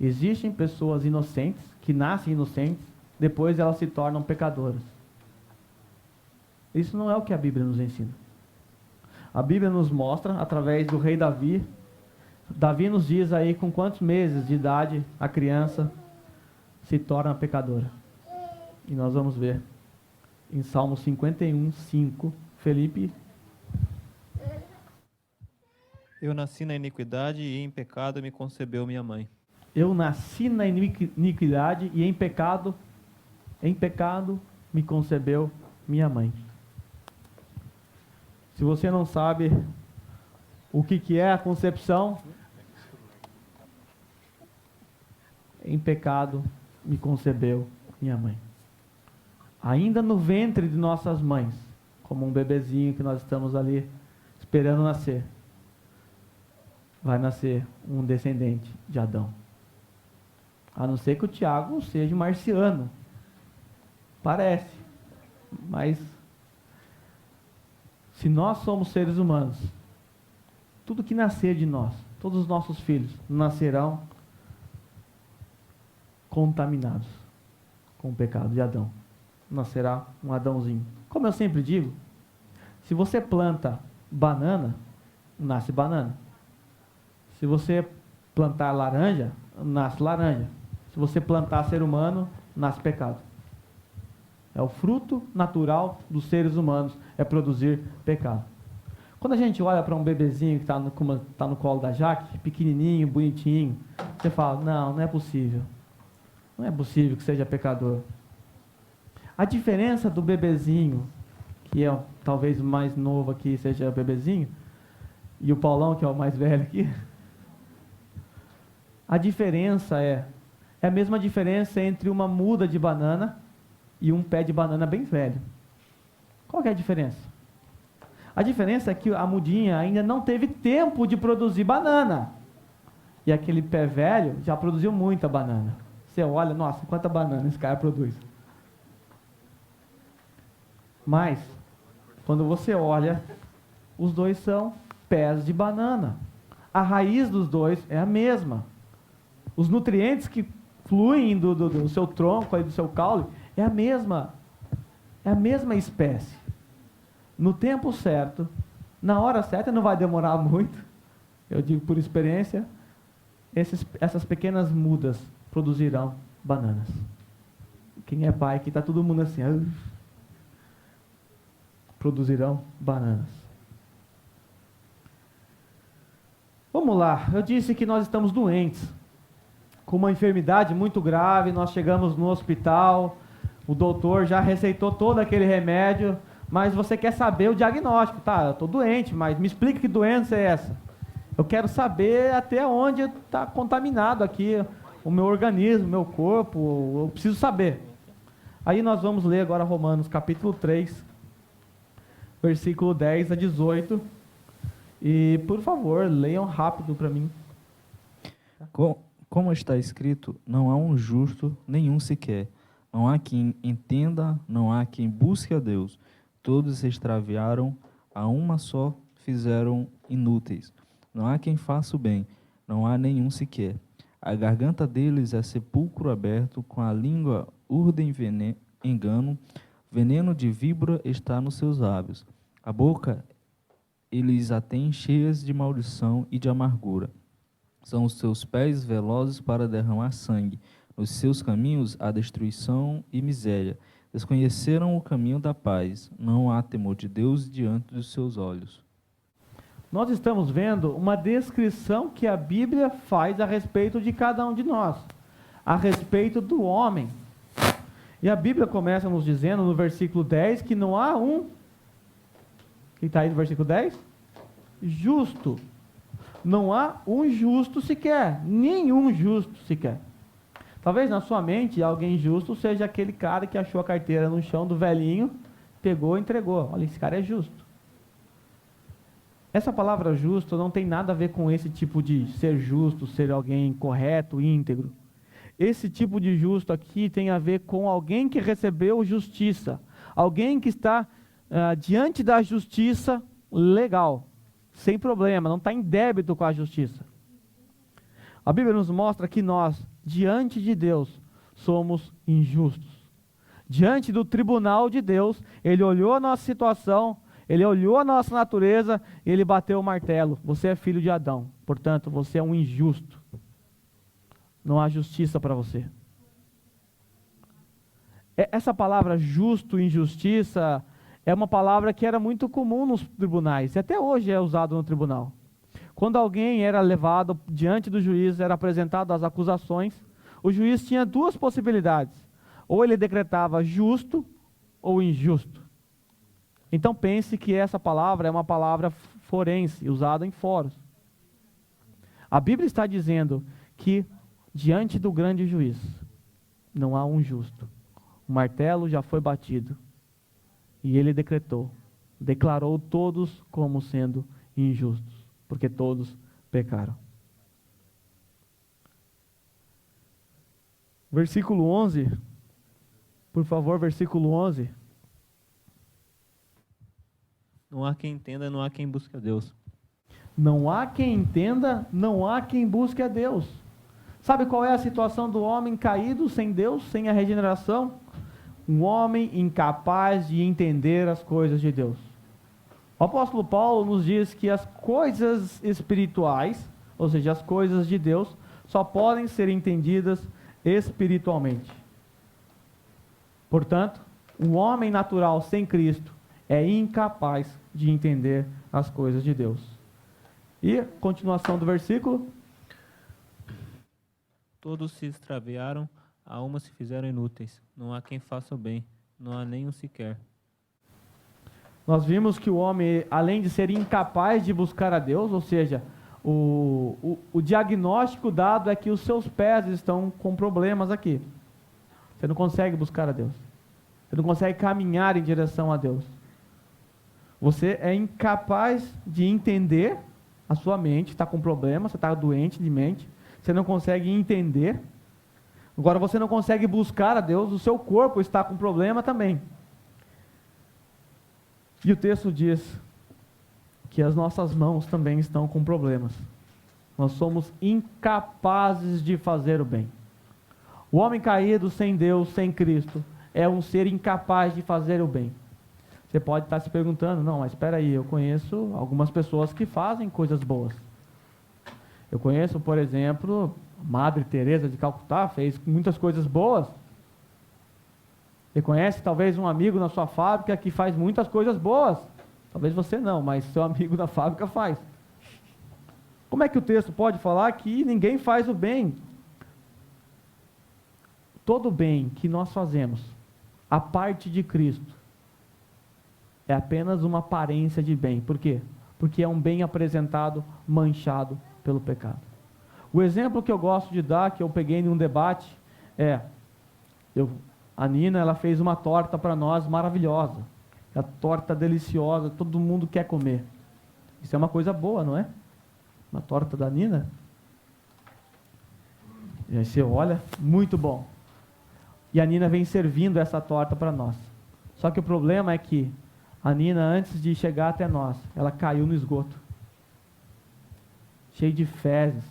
existem pessoas inocentes, que nascem inocentes, depois elas se tornam pecadoras. Isso não é o que a Bíblia nos ensina. A Bíblia nos mostra, através do rei Davi, Davi nos diz aí com quantos meses de idade a criança se torna pecadora. E nós vamos ver em Salmo 51, 5, Felipe.
Eu nasci na iniquidade e em pecado me concebeu minha mãe.
Eu nasci na iniquidade e em pecado me concebeu minha mãe. Se você não sabe o que é a concepção, em pecado me concebeu minha mãe. Ainda no ventre de nossas mães, como um bebezinho que nós estamos ali esperando nascer, vai nascer um descendente de Adão. A não ser que o Tiago seja marciano. Parece. Mas, se nós somos seres humanos, tudo que nascer de nós, todos os nossos filhos, nascerão contaminados com o pecado de Adão. Nascerá um Adãozinho. Como eu sempre digo, se você planta banana, nasce banana. Se você plantar laranja, nasce laranja. Se você plantar ser humano, nasce pecado. É o fruto natural dos seres humanos, é produzir pecado. Quando a gente olha para um bebezinho que está no colo da Jaque, pequenininho, bonitinho, você fala, não é possível. Não é possível que seja pecador. A diferença do bebezinho, que é talvez o mais novo aqui seja o bebezinho, e o Paulão, que é o mais velho aqui, a diferença é a mesma diferença entre uma muda de banana e um pé de banana bem velho. Qual que é a diferença? A diferença é que a mudinha ainda não teve tempo de produzir banana. E aquele pé velho já produziu muita banana. Você olha, nossa, quanta banana esse cara produz. Mas, Quando você olha, os dois são pés de banana. A raiz dos dois é a mesma. Os nutrientes que fluem do seu tronco, do seu caule, é a mesma espécie. No tempo certo, na hora certa, não vai demorar muito, eu digo por experiência, essas pequenas mudas produzirão bananas. Quem é pai, que está todo mundo assim, produzirão bananas. Vamos lá, eu disse que nós estamos doentes, com uma enfermidade muito grave, nós chegamos no hospital, o doutor já receitou todo aquele remédio, mas você quer saber o diagnóstico. Tá, eu estou doente, mas me explica que doença é essa. Eu quero saber até onde está contaminado aqui o meu organismo, o meu corpo, eu preciso saber. Aí nós vamos ler agora Romanos capítulo 3, versículo 10 a 18. E, por favor, leiam rápido para mim.
Como está escrito, não há um justo, nenhum sequer. Não há quem entenda, não há quem busque a Deus. Todos se extraviaram, a uma só fizeram inúteis. Não há quem faça o bem, não há nenhum sequer. A garganta deles é sepulcro aberto, com a língua urdem engano, veneno de víbora está nos seus lábios. A boca eles a têm cheias de maldição e de amargura. São os seus pés velozes para derramar sangue. Nos seus caminhos há destruição e miséria. Desconheceram o caminho da paz. Não há temor de Deus diante dos seus olhos.
Nós estamos vendo uma descrição que a Bíblia faz a respeito de cada um de nós, a respeito do homem. E a Bíblia começa nos dizendo no versículo 10 que não há um, que está aí no versículo 10? Justo. Não há um justo sequer, nenhum justo sequer. Talvez na sua mente alguém justo seja aquele cara que achou a carteira no chão do velhinho, pegou e entregou. Olha, esse cara é justo. Essa palavra justo não tem nada a ver com esse tipo de ser justo, ser alguém correto, íntegro. Esse tipo de justo aqui tem a ver com alguém que recebeu justiça, alguém que está diante da justiça legal, sem problema, não está em débito com a justiça. A Bíblia nos mostra que nós, diante de Deus, somos injustos. Diante do tribunal de Deus, Ele olhou a nossa situação, Ele olhou a nossa natureza, e Ele bateu o martelo. Você é filho de Adão, portanto, você é um injusto. Não há justiça para você. Essa palavra justo, injustiça, é uma palavra que era muito comum nos tribunais, e até hoje é usado no tribunal. Quando alguém era levado diante do juiz, era apresentado as acusações, o juiz tinha duas possibilidades. Ou ele decretava justo ou injusto. Então pense que essa palavra é uma palavra forense, usada em fóruns. A Bíblia está dizendo que diante do grande juiz não há um justo. O martelo já foi batido. E ele declarou todos como sendo injustos, porque todos pecaram. Versículo 11, por favor, versículo 11.
Não há quem entenda, não há quem busque a Deus.
Não há quem entenda, não há quem busque a Deus. Sabe qual é a situação do homem caído, sem Deus, sem a regeneração? Um homem incapaz de entender as coisas de Deus. O apóstolo Paulo nos diz que as coisas espirituais, ou seja, as coisas de Deus, só podem ser entendidas espiritualmente. Portanto, o homem natural sem Cristo é incapaz de entender as coisas de Deus. E continuação do versículo.
Todos se extraviaram, a uma se fizeram inúteis. Não há quem faça o bem, não há nenhum sequer.
Nós vimos que o homem, além de ser incapaz de buscar a Deus, ou seja, o diagnóstico dado é que os seus pés estão com problemas aqui. Você não consegue buscar a Deus. Você não consegue caminhar em direção a Deus. Você é incapaz de entender, a sua mente está com problema, você está doente de mente, você não consegue entender. Agora você não consegue buscar a Deus, o seu corpo está com problema também. E o texto diz que as nossas mãos também estão com problemas. Nós somos incapazes de fazer o bem. O homem caído sem Deus, sem Cristo, é um ser incapaz de fazer o bem. Você pode estar se perguntando, não, mas espera aí, eu conheço algumas pessoas que fazem coisas boas. Eu conheço, por exemplo, Madre Teresa de Calcutá, fez muitas coisas boas. Você conhece talvez um amigo na sua fábrica que faz muitas coisas boas. Talvez você não, mas seu amigo da fábrica faz. Como é que o texto pode falar que ninguém faz o bem? Todo o bem que nós fazemos, a parte de Cristo, é apenas uma aparência de bem. Por quê? Porque é um bem apresentado, manchado pelo pecado. O exemplo que eu gosto de dar, que eu peguei num debate, a Nina, ela fez uma torta para nós maravilhosa. A torta deliciosa, todo mundo quer comer. Isso é uma coisa boa, não é? Uma torta da Nina. E aí você olha, muito bom. E a Nina vem servindo essa torta para nós. Só que o problema é que a Nina, antes de chegar até nós, ela caiu no esgoto. Cheia de fezes.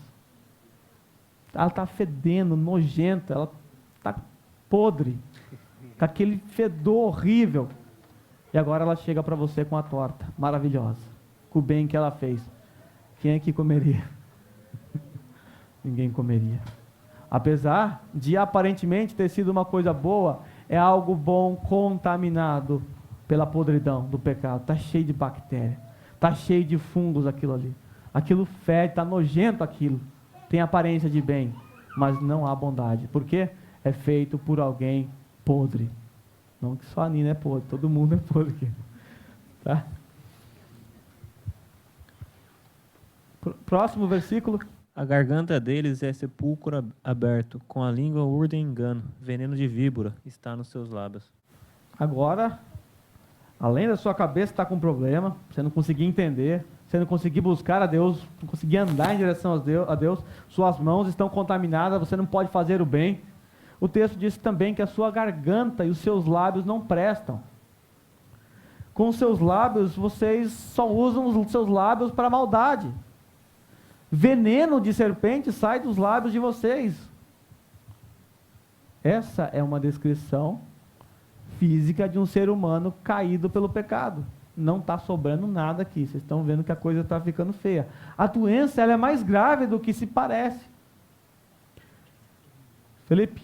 Ela está fedendo, nojenta, ela está podre. Com aquele fedor horrível. E agora ela chega para você com a torta maravilhosa. Com o bem que ela fez. Quem é que comeria? Ninguém comeria. Apesar de aparentemente ter sido uma coisa boa, é algo bom contaminado pela podridão do pecado. Está cheio de bactéria. Está cheio de fungos aquilo ali. Aquilo fede, está nojento aquilo. Tem aparência de bem, mas não há bondade. Por quê? É feito por alguém podre. Não que só a Nina é podre, todo mundo é podre aqui. Tá? Próximo versículo.
A garganta deles é sepulcro aberto, com a língua urdem engano, veneno de víbora está nos seus lábios.
Agora, além da sua cabeça estar com problema, você não conseguir entender, você não conseguir buscar a Deus, não conseguir andar em direção a Deus, suas mãos estão contaminadas, você não pode fazer o bem. O texto diz também que a sua garganta e os seus lábios não prestam. Com os seus lábios, vocês só usam os seus lábios para maldade. Veneno de serpente sai dos lábios de vocês. Essa é uma descrição física de um ser humano caído pelo pecado. Não está sobrando nada aqui. Vocês estão vendo que a coisa está ficando feia. A doença ela é mais grave do que se parece. Felipe?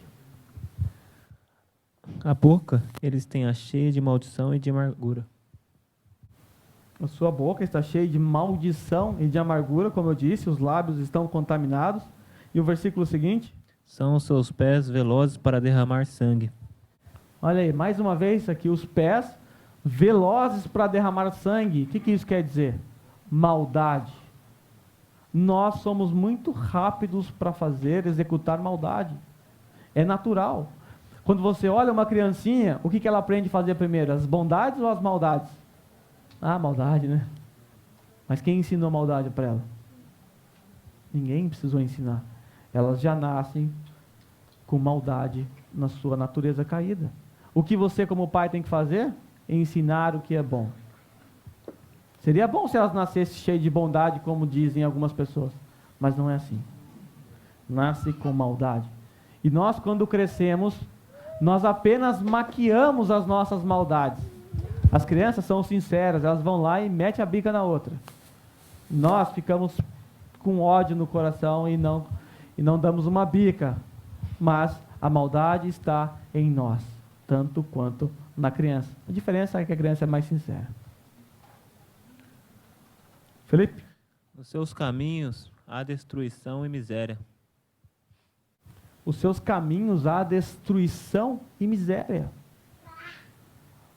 A boca eles têm a cheia de maldição e de amargura.
A sua boca está cheia de maldição e de amargura, como eu disse, os lábios estão contaminados. E o versículo seguinte?
São os seus pés velozes para derramar sangue.
Olha aí, mais uma vez aqui, os pés velozes para derramar sangue. O que isso quer dizer? Maldade. Nós somos muito rápidos para executar maldade. É natural. Quando você olha uma criancinha, o que ela aprende a fazer primeiro? As bondades ou as maldades? Ah, maldade, né? Mas quem ensinou maldade para ela? Ninguém precisou ensinar. Elas já nascem com maldade na sua natureza caída. O que você como pai tem que fazer? Ensinar o que é bom. Seria bom se elas nascessem cheias de bondade, como dizem algumas pessoas. Mas não é assim. Nasce com maldade. E nós, quando crescemos, nós apenas maquiamos as nossas maldades. As crianças são sinceras, elas vão lá e metem a bica na outra. Nós ficamos com ódio no coração e não damos uma bica. Mas a maldade está em nós, tanto quanto na criança. A diferença é que a criança é mais sincera. Felipe?
Nos seus caminhos há destruição e miséria.
Os seus caminhos há destruição e miséria.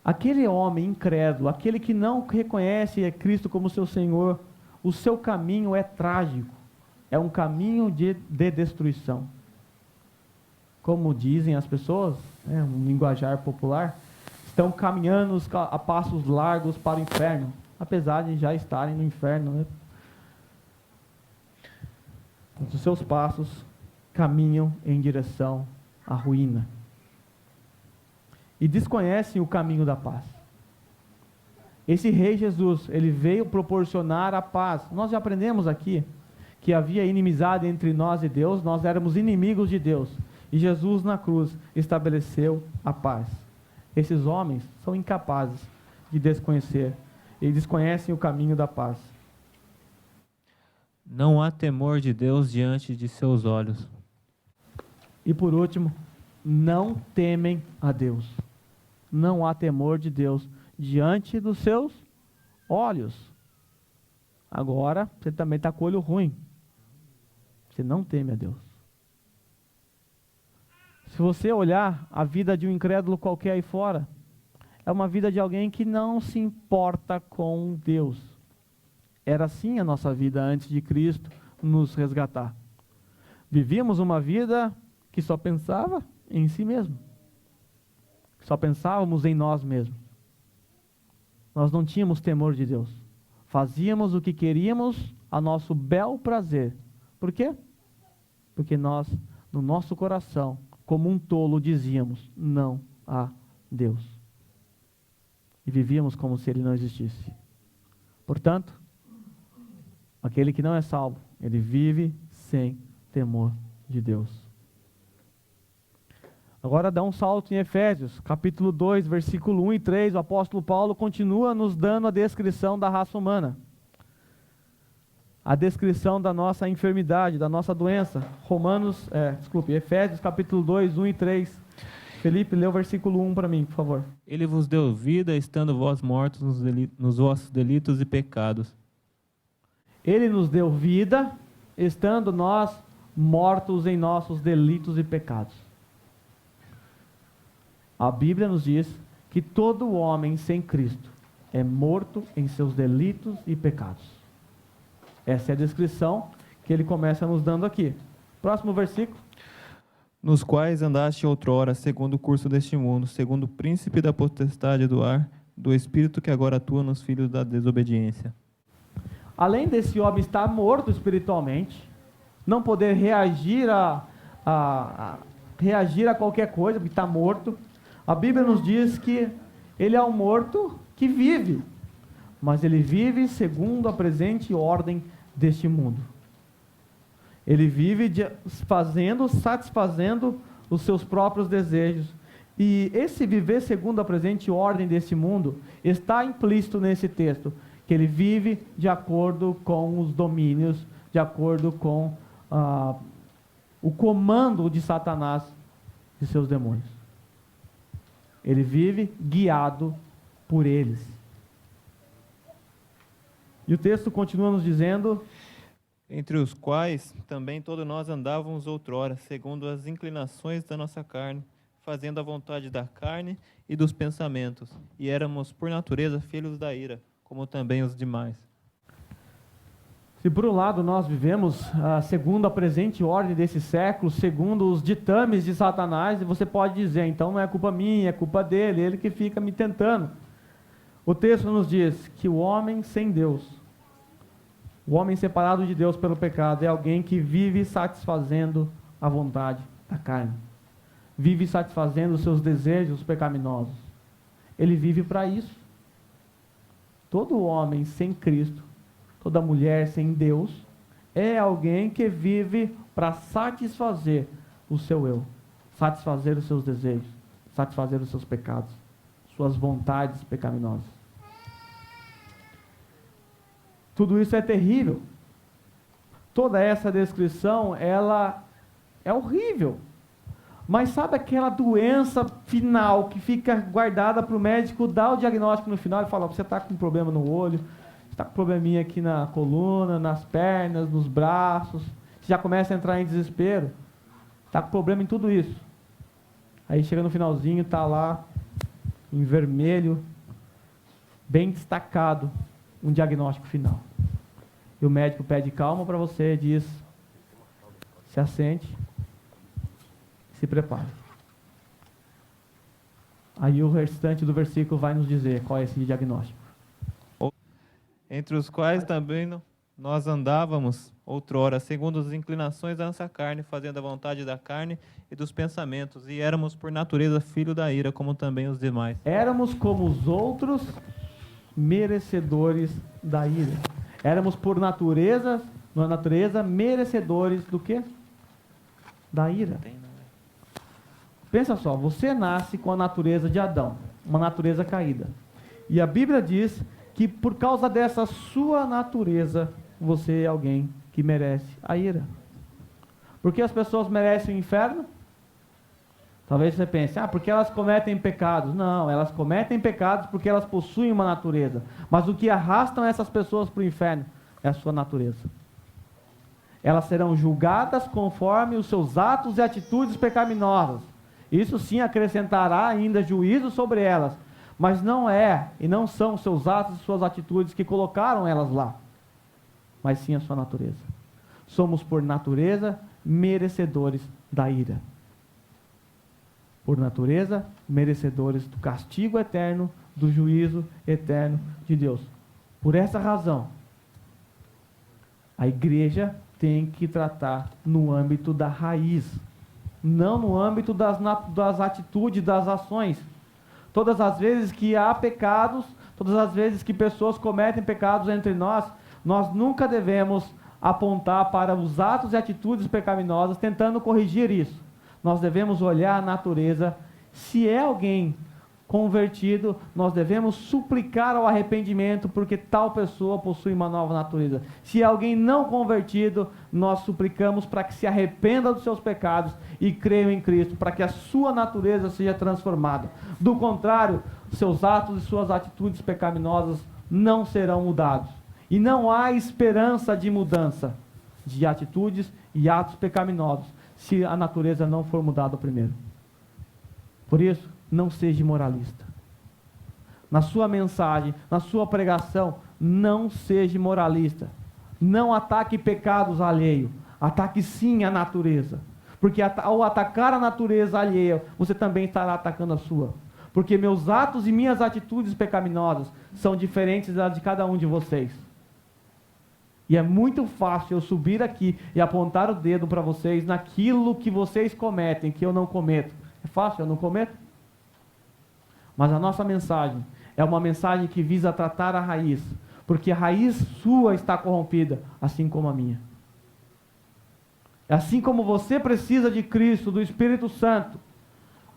Aquele homem incrédulo, aquele que não reconhece Cristo como seu Senhor, o seu caminho é trágico. É um caminho de destruição. Como dizem as pessoas, um linguajar popular, estão caminhando a passos largos para o inferno, apesar de já estarem no inferno, né? Os seus passos caminham em direção à ruína. E desconhecem o caminho da paz. Esse Rei Jesus, ele veio proporcionar a paz. Nós já aprendemos aqui que havia inimizade entre nós e Deus, nós éramos inimigos de Deus. E Jesus na cruz estabeleceu a paz. Esses homens são incapazes de desconhecer, eles desconhecem o caminho da paz.
Não há temor de Deus diante de seus olhos.
E por último, não temem a Deus. Não há temor de Deus diante dos seus olhos. Agora, você também está com o olho ruim. Você não teme a Deus. Se você olhar a vida de um incrédulo qualquer aí fora, é uma vida de alguém que não se importa com Deus. Era assim a nossa vida antes de Cristo nos resgatar. Vivíamos uma vida que só pensava em si mesmo. Só pensávamos em nós mesmos. Nós não tínhamos temor de Deus. Fazíamos o que queríamos a nosso bel prazer. Por quê? Porque nós, no nosso coração, como um tolo, dizíamos: não há Deus. E vivíamos como se Ele não existisse. Portanto, aquele que não é salvo, ele vive sem temor de Deus. Agora dá um salto em Efésios, capítulo 2, versículo 1 e 3, o apóstolo Paulo continua nos dando a descrição da raça humana. A descrição da nossa enfermidade, da nossa doença. Efésios capítulo 2, 1 e 3. Felipe, lê o versículo 1 para mim, por favor.
Ele vos deu vida, estando vós mortos nos vossos delitos e pecados.
Ele nos deu vida, estando nós mortos em nossos delitos e pecados. A Bíblia nos diz que todo homem sem Cristo é morto em seus delitos e pecados. Essa é a descrição que ele começa nos dando aqui. Próximo versículo.
Nos quais andaste outrora, segundo o curso deste mundo, segundo o príncipe da potestade do ar, do espírito que agora atua nos filhos da desobediência.
Além desse homem estar morto espiritualmente, não poder reagir a qualquer coisa, porque está morto, a Bíblia nos diz que ele é um morto que vive, mas ele vive segundo a presente ordem deste mundo. Ele vive satisfazendo os seus próprios desejos. E esse viver segundo a presente ordem deste mundo está implícito nesse texto, que ele vive de acordo com os domínios, de acordo com o comando de Satanás e seus demônios. Ele vive guiado por eles. E o texto continua nos dizendo:
entre os quais também todos nós andávamos outrora, segundo as inclinações da nossa carne, fazendo a vontade da carne e dos pensamentos, e éramos por natureza filhos da ira, como também os demais.
Se por um lado nós vivemos segundo a presente ordem desse século, segundo os ditames de Satanás, e você pode dizer: então não é culpa minha, é culpa dele, ele que fica me tentando. O texto nos diz que o homem sem Deus, o homem separado de Deus pelo pecado, é alguém que vive satisfazendo a vontade da carne, vive satisfazendo os seus desejos pecaminosos. Ele vive para isso. Todo homem sem Cristo, toda mulher sem Deus, é alguém que vive para satisfazer o seu eu, satisfazer os seus desejos, satisfazer os seus pecados, suas vontades pecaminosas. Tudo isso é terrível. Toda essa descrição, ela é horrível. Mas sabe aquela doença final que fica guardada para o médico dar o diagnóstico no final e falar: você está com um problema no olho, você está com um probleminha aqui na coluna, nas pernas, nos braços, você já começa a entrar em desespero, está com problema em tudo isso. Aí chega no finalzinho, está lá em vermelho, bem destacado, um diagnóstico final. E o médico pede calma para você, diz: se assente, se prepare. Aí o restante do versículo vai nos dizer qual é esse diagnóstico.
Entre os quais também nós andávamos outrora, segundo as inclinações da nossa carne, fazendo a vontade da carne e dos pensamentos, e éramos por natureza filhos da ira, como também os demais.
Éramos como os outros, merecedores da ira. Éramos por natureza, na natureza, merecedores do quê? Da ira. Pensa só, você nasce com a natureza de Adão, uma natureza caída. E a Bíblia diz que por causa dessa sua natureza, você é alguém que merece a ira. Por que as pessoas merecem o inferno? Talvez você pense, porque elas cometem pecados. Não, elas cometem pecados porque elas possuem uma natureza. Mas o que arrastam essas pessoas para o inferno é a sua natureza. Elas serão julgadas conforme os seus atos e atitudes pecaminosas. Isso sim acrescentará ainda juízo sobre elas. Mas não é e não são seus atos e suas atitudes que colocaram elas lá. Mas sim a sua natureza. Somos por natureza merecedores da ira. Por natureza, merecedores do castigo eterno, do juízo eterno de Deus. Por essa razão, a igreja tem que tratar no âmbito da raiz, não no âmbito das atitudes, das ações. Todas as vezes que há pecados, todas as vezes que pessoas cometem pecados entre nós, nós nunca devemos apontar para os atos e atitudes pecaminosas tentando corrigir isso. Nós devemos olhar a natureza. Se é alguém convertido, nós devemos suplicar ao arrependimento, porque tal pessoa possui uma nova natureza. Se é alguém não convertido, nós suplicamos para que se arrependa dos seus pecados e creia em Cristo, para que a sua natureza seja transformada. Do contrário, seus atos e suas atitudes pecaminosas não serão mudados. E não há esperança de mudança de atitudes e atos pecaminosos, se a natureza não for mudada primeiro. Por isso, não seja moralista. Na sua mensagem, na sua pregação, não seja moralista. Não ataque pecados alheios. Ataque sim a natureza. Porque ao atacar a natureza alheia, você também estará atacando a sua. Porque meus atos e minhas atitudes pecaminosas são diferentes das de cada um de vocês. E é muito fácil eu subir aqui e apontar o dedo para vocês naquilo que vocês cometem, que eu não cometo. É fácil, eu não cometo? Mas a nossa mensagem é uma mensagem que visa tratar a raiz, porque a raiz sua está corrompida, assim como a minha. Assim como você precisa de Cristo, do Espírito Santo,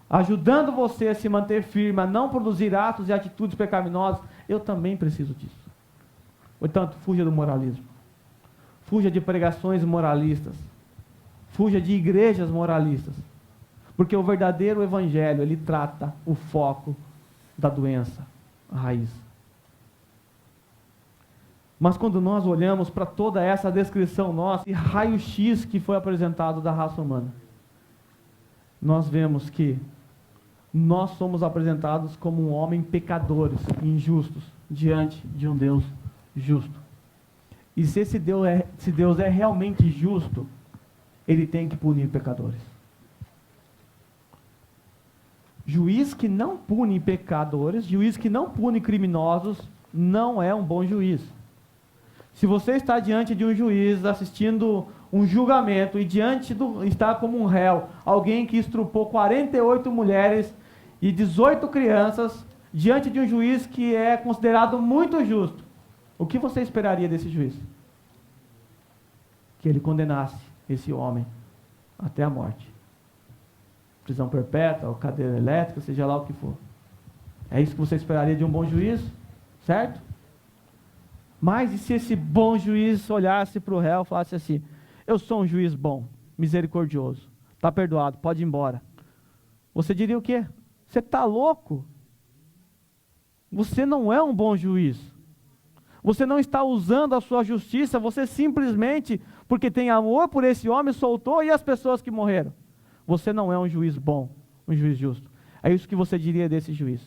ajudando você a se manter firme, a não produzir atos e atitudes pecaminosas, eu também preciso disso. Portanto, fuja do moralismo. Fuja de pregações moralistas. Fuja de igrejas moralistas. Porque o verdadeiro evangelho, ele trata o foco da doença, a raiz. Mas quando nós olhamos para toda essa descrição nossa, e raio-x que foi apresentado da raça humana, nós vemos que nós somos apresentados como um homem pecadores, injustos, diante de um Deus justo. E se Deus é realmente justo, Ele tem que punir pecadores. Juiz que não pune pecadores, juiz que não pune criminosos, não é um bom juiz. Se você está diante de um juiz assistindo um julgamento e está como um réu, alguém que estrupou 48 mulheres e 18 crianças, diante de um juiz que é considerado muito justo, o que você esperaria desse juiz? Que ele condenasse esse homem até a morte. Prisão perpétua, ou cadeira elétrica, seja lá o que for. É isso que você esperaria de um bom juiz? Certo? Mas e se esse bom juiz olhasse para o réu e falasse assim: eu sou um juiz bom, misericordioso, está perdoado, pode ir embora. Você diria o quê? Você está louco? Você não é um bom juiz. Você não está usando a sua justiça, você simplesmente, porque tem amor por esse homem, soltou e as pessoas que morreram. Você não é um juiz bom, um juiz justo. É isso que você diria desse juiz.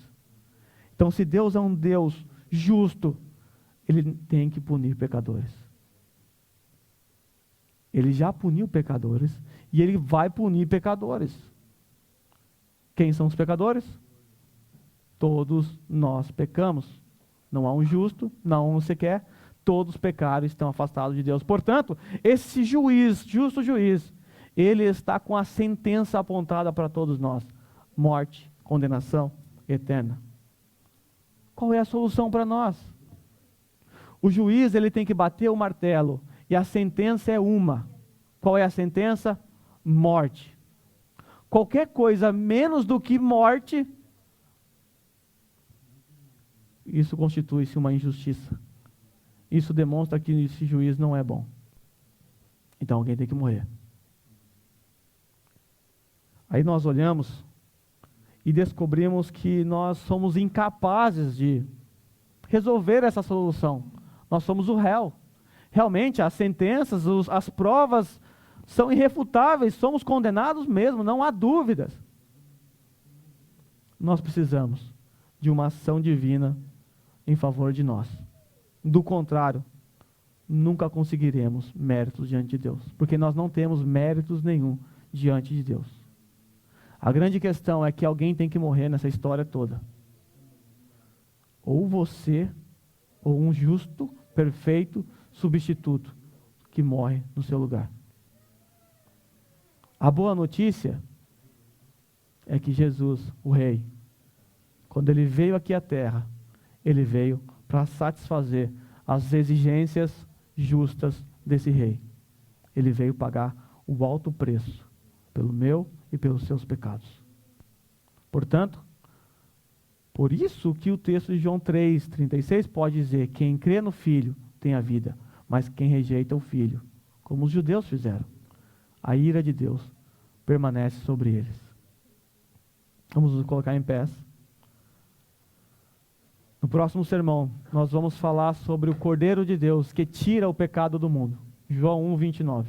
Então, se Deus é um Deus justo, Ele tem que punir pecadores. Ele já puniu pecadores e Ele vai punir pecadores. Quem são os pecadores? Todos nós pecamos. Não há um justo, não há um sequer. Todos pecaram e estão afastados de Deus. Portanto, esse juiz, justo juiz, ele está com a sentença apontada para todos nós: morte, condenação eterna. Qual é a solução para nós? O juiz ele tem que bater o martelo e a sentença é uma. Qual é a sentença? Morte. Qualquer coisa menos do que morte, isso constitui-se uma injustiça. Isso demonstra que esse juiz não é bom. Então alguém tem que morrer. Aí nós olhamos e descobrimos que nós somos incapazes de resolver essa solução. Nós somos o réu. Realmente, as sentenças, as provas são irrefutáveis, somos condenados mesmo, não há dúvidas. Nós precisamos de uma ação divina em favor de nós. Do contrário, nunca conseguiremos méritos diante de Deus, porque nós não temos méritos nenhum diante de Deus. A grande questão é que alguém tem que morrer nessa história toda. Ou você, ou um justo, perfeito substituto que morre no seu lugar. A boa notícia é que Jesus, o Rei, quando ele veio aqui à terra, ele veio para satisfazer as exigências justas desse Rei. Ele veio pagar o alto preço pelo meu e pelos seus pecados. Portanto, por isso que o texto de João 3,36 pode dizer: quem crê no Filho tem a vida, mas quem rejeita o Filho, como os judeus fizeram, a ira de Deus permanece sobre eles. Vamos nos colocar em pés. No próximo sermão, nós vamos falar sobre o Cordeiro de Deus que tira o pecado do mundo. João 1,29.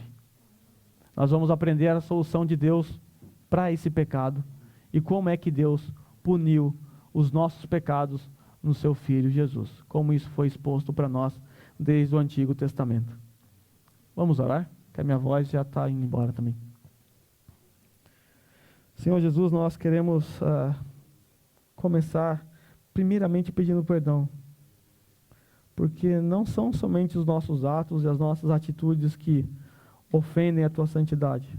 Nós vamos aprender a solução de Deus para esse pecado e como é que Deus puniu os nossos pecados no seu Filho Jesus. Como isso foi exposto para nós desde o Antigo Testamento. Vamos orar? Que a minha voz já está indo embora também. Senhor Jesus, nós queremos começar primeiramente pedindo perdão, porque não são somente os nossos atos e as nossas atitudes que ofendem a Tua santidade,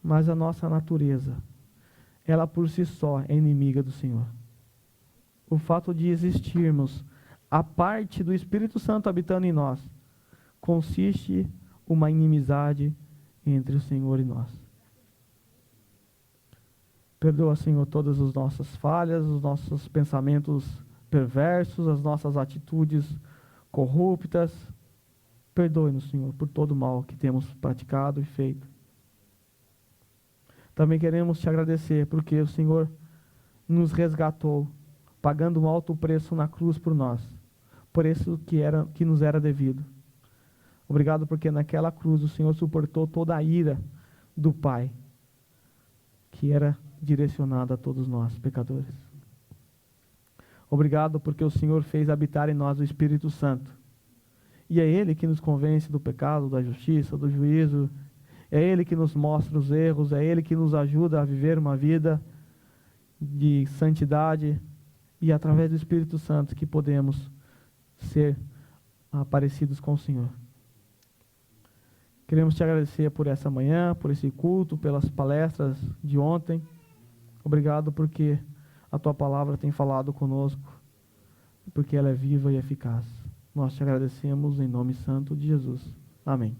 mas a nossa natureza, ela por si só é inimiga do Senhor. O fato de existirmos a parte do Espírito Santo habitando em nós, consiste uma inimizade entre o Senhor e nós. Perdoa, Senhor, todas as nossas falhas, os nossos pensamentos perversos, as nossas atitudes corruptas. Perdoe-nos, Senhor, por todo o mal que temos praticado e feito. Também queremos te agradecer porque o Senhor nos resgatou, pagando um alto preço na cruz por nós, por isso que nos era devido. Obrigado porque naquela cruz o Senhor suportou toda a ira do Pai, que era direcionada a todos nós, pecadores. Obrigado porque o Senhor fez habitar em nós o Espírito Santo. E é Ele que nos convence do pecado, da justiça, do juízo. É Ele que nos mostra os erros. É Ele que nos ajuda a viver uma vida de santidade. E através do Espírito Santo que podemos ser parecidos com o Senhor. Queremos te agradecer por essa manhã, por esse culto, pelas palestras de ontem. Obrigado porque a Tua palavra tem falado conosco, porque ela é viva e eficaz. Nós te agradecemos em nome santo de Jesus. Amém.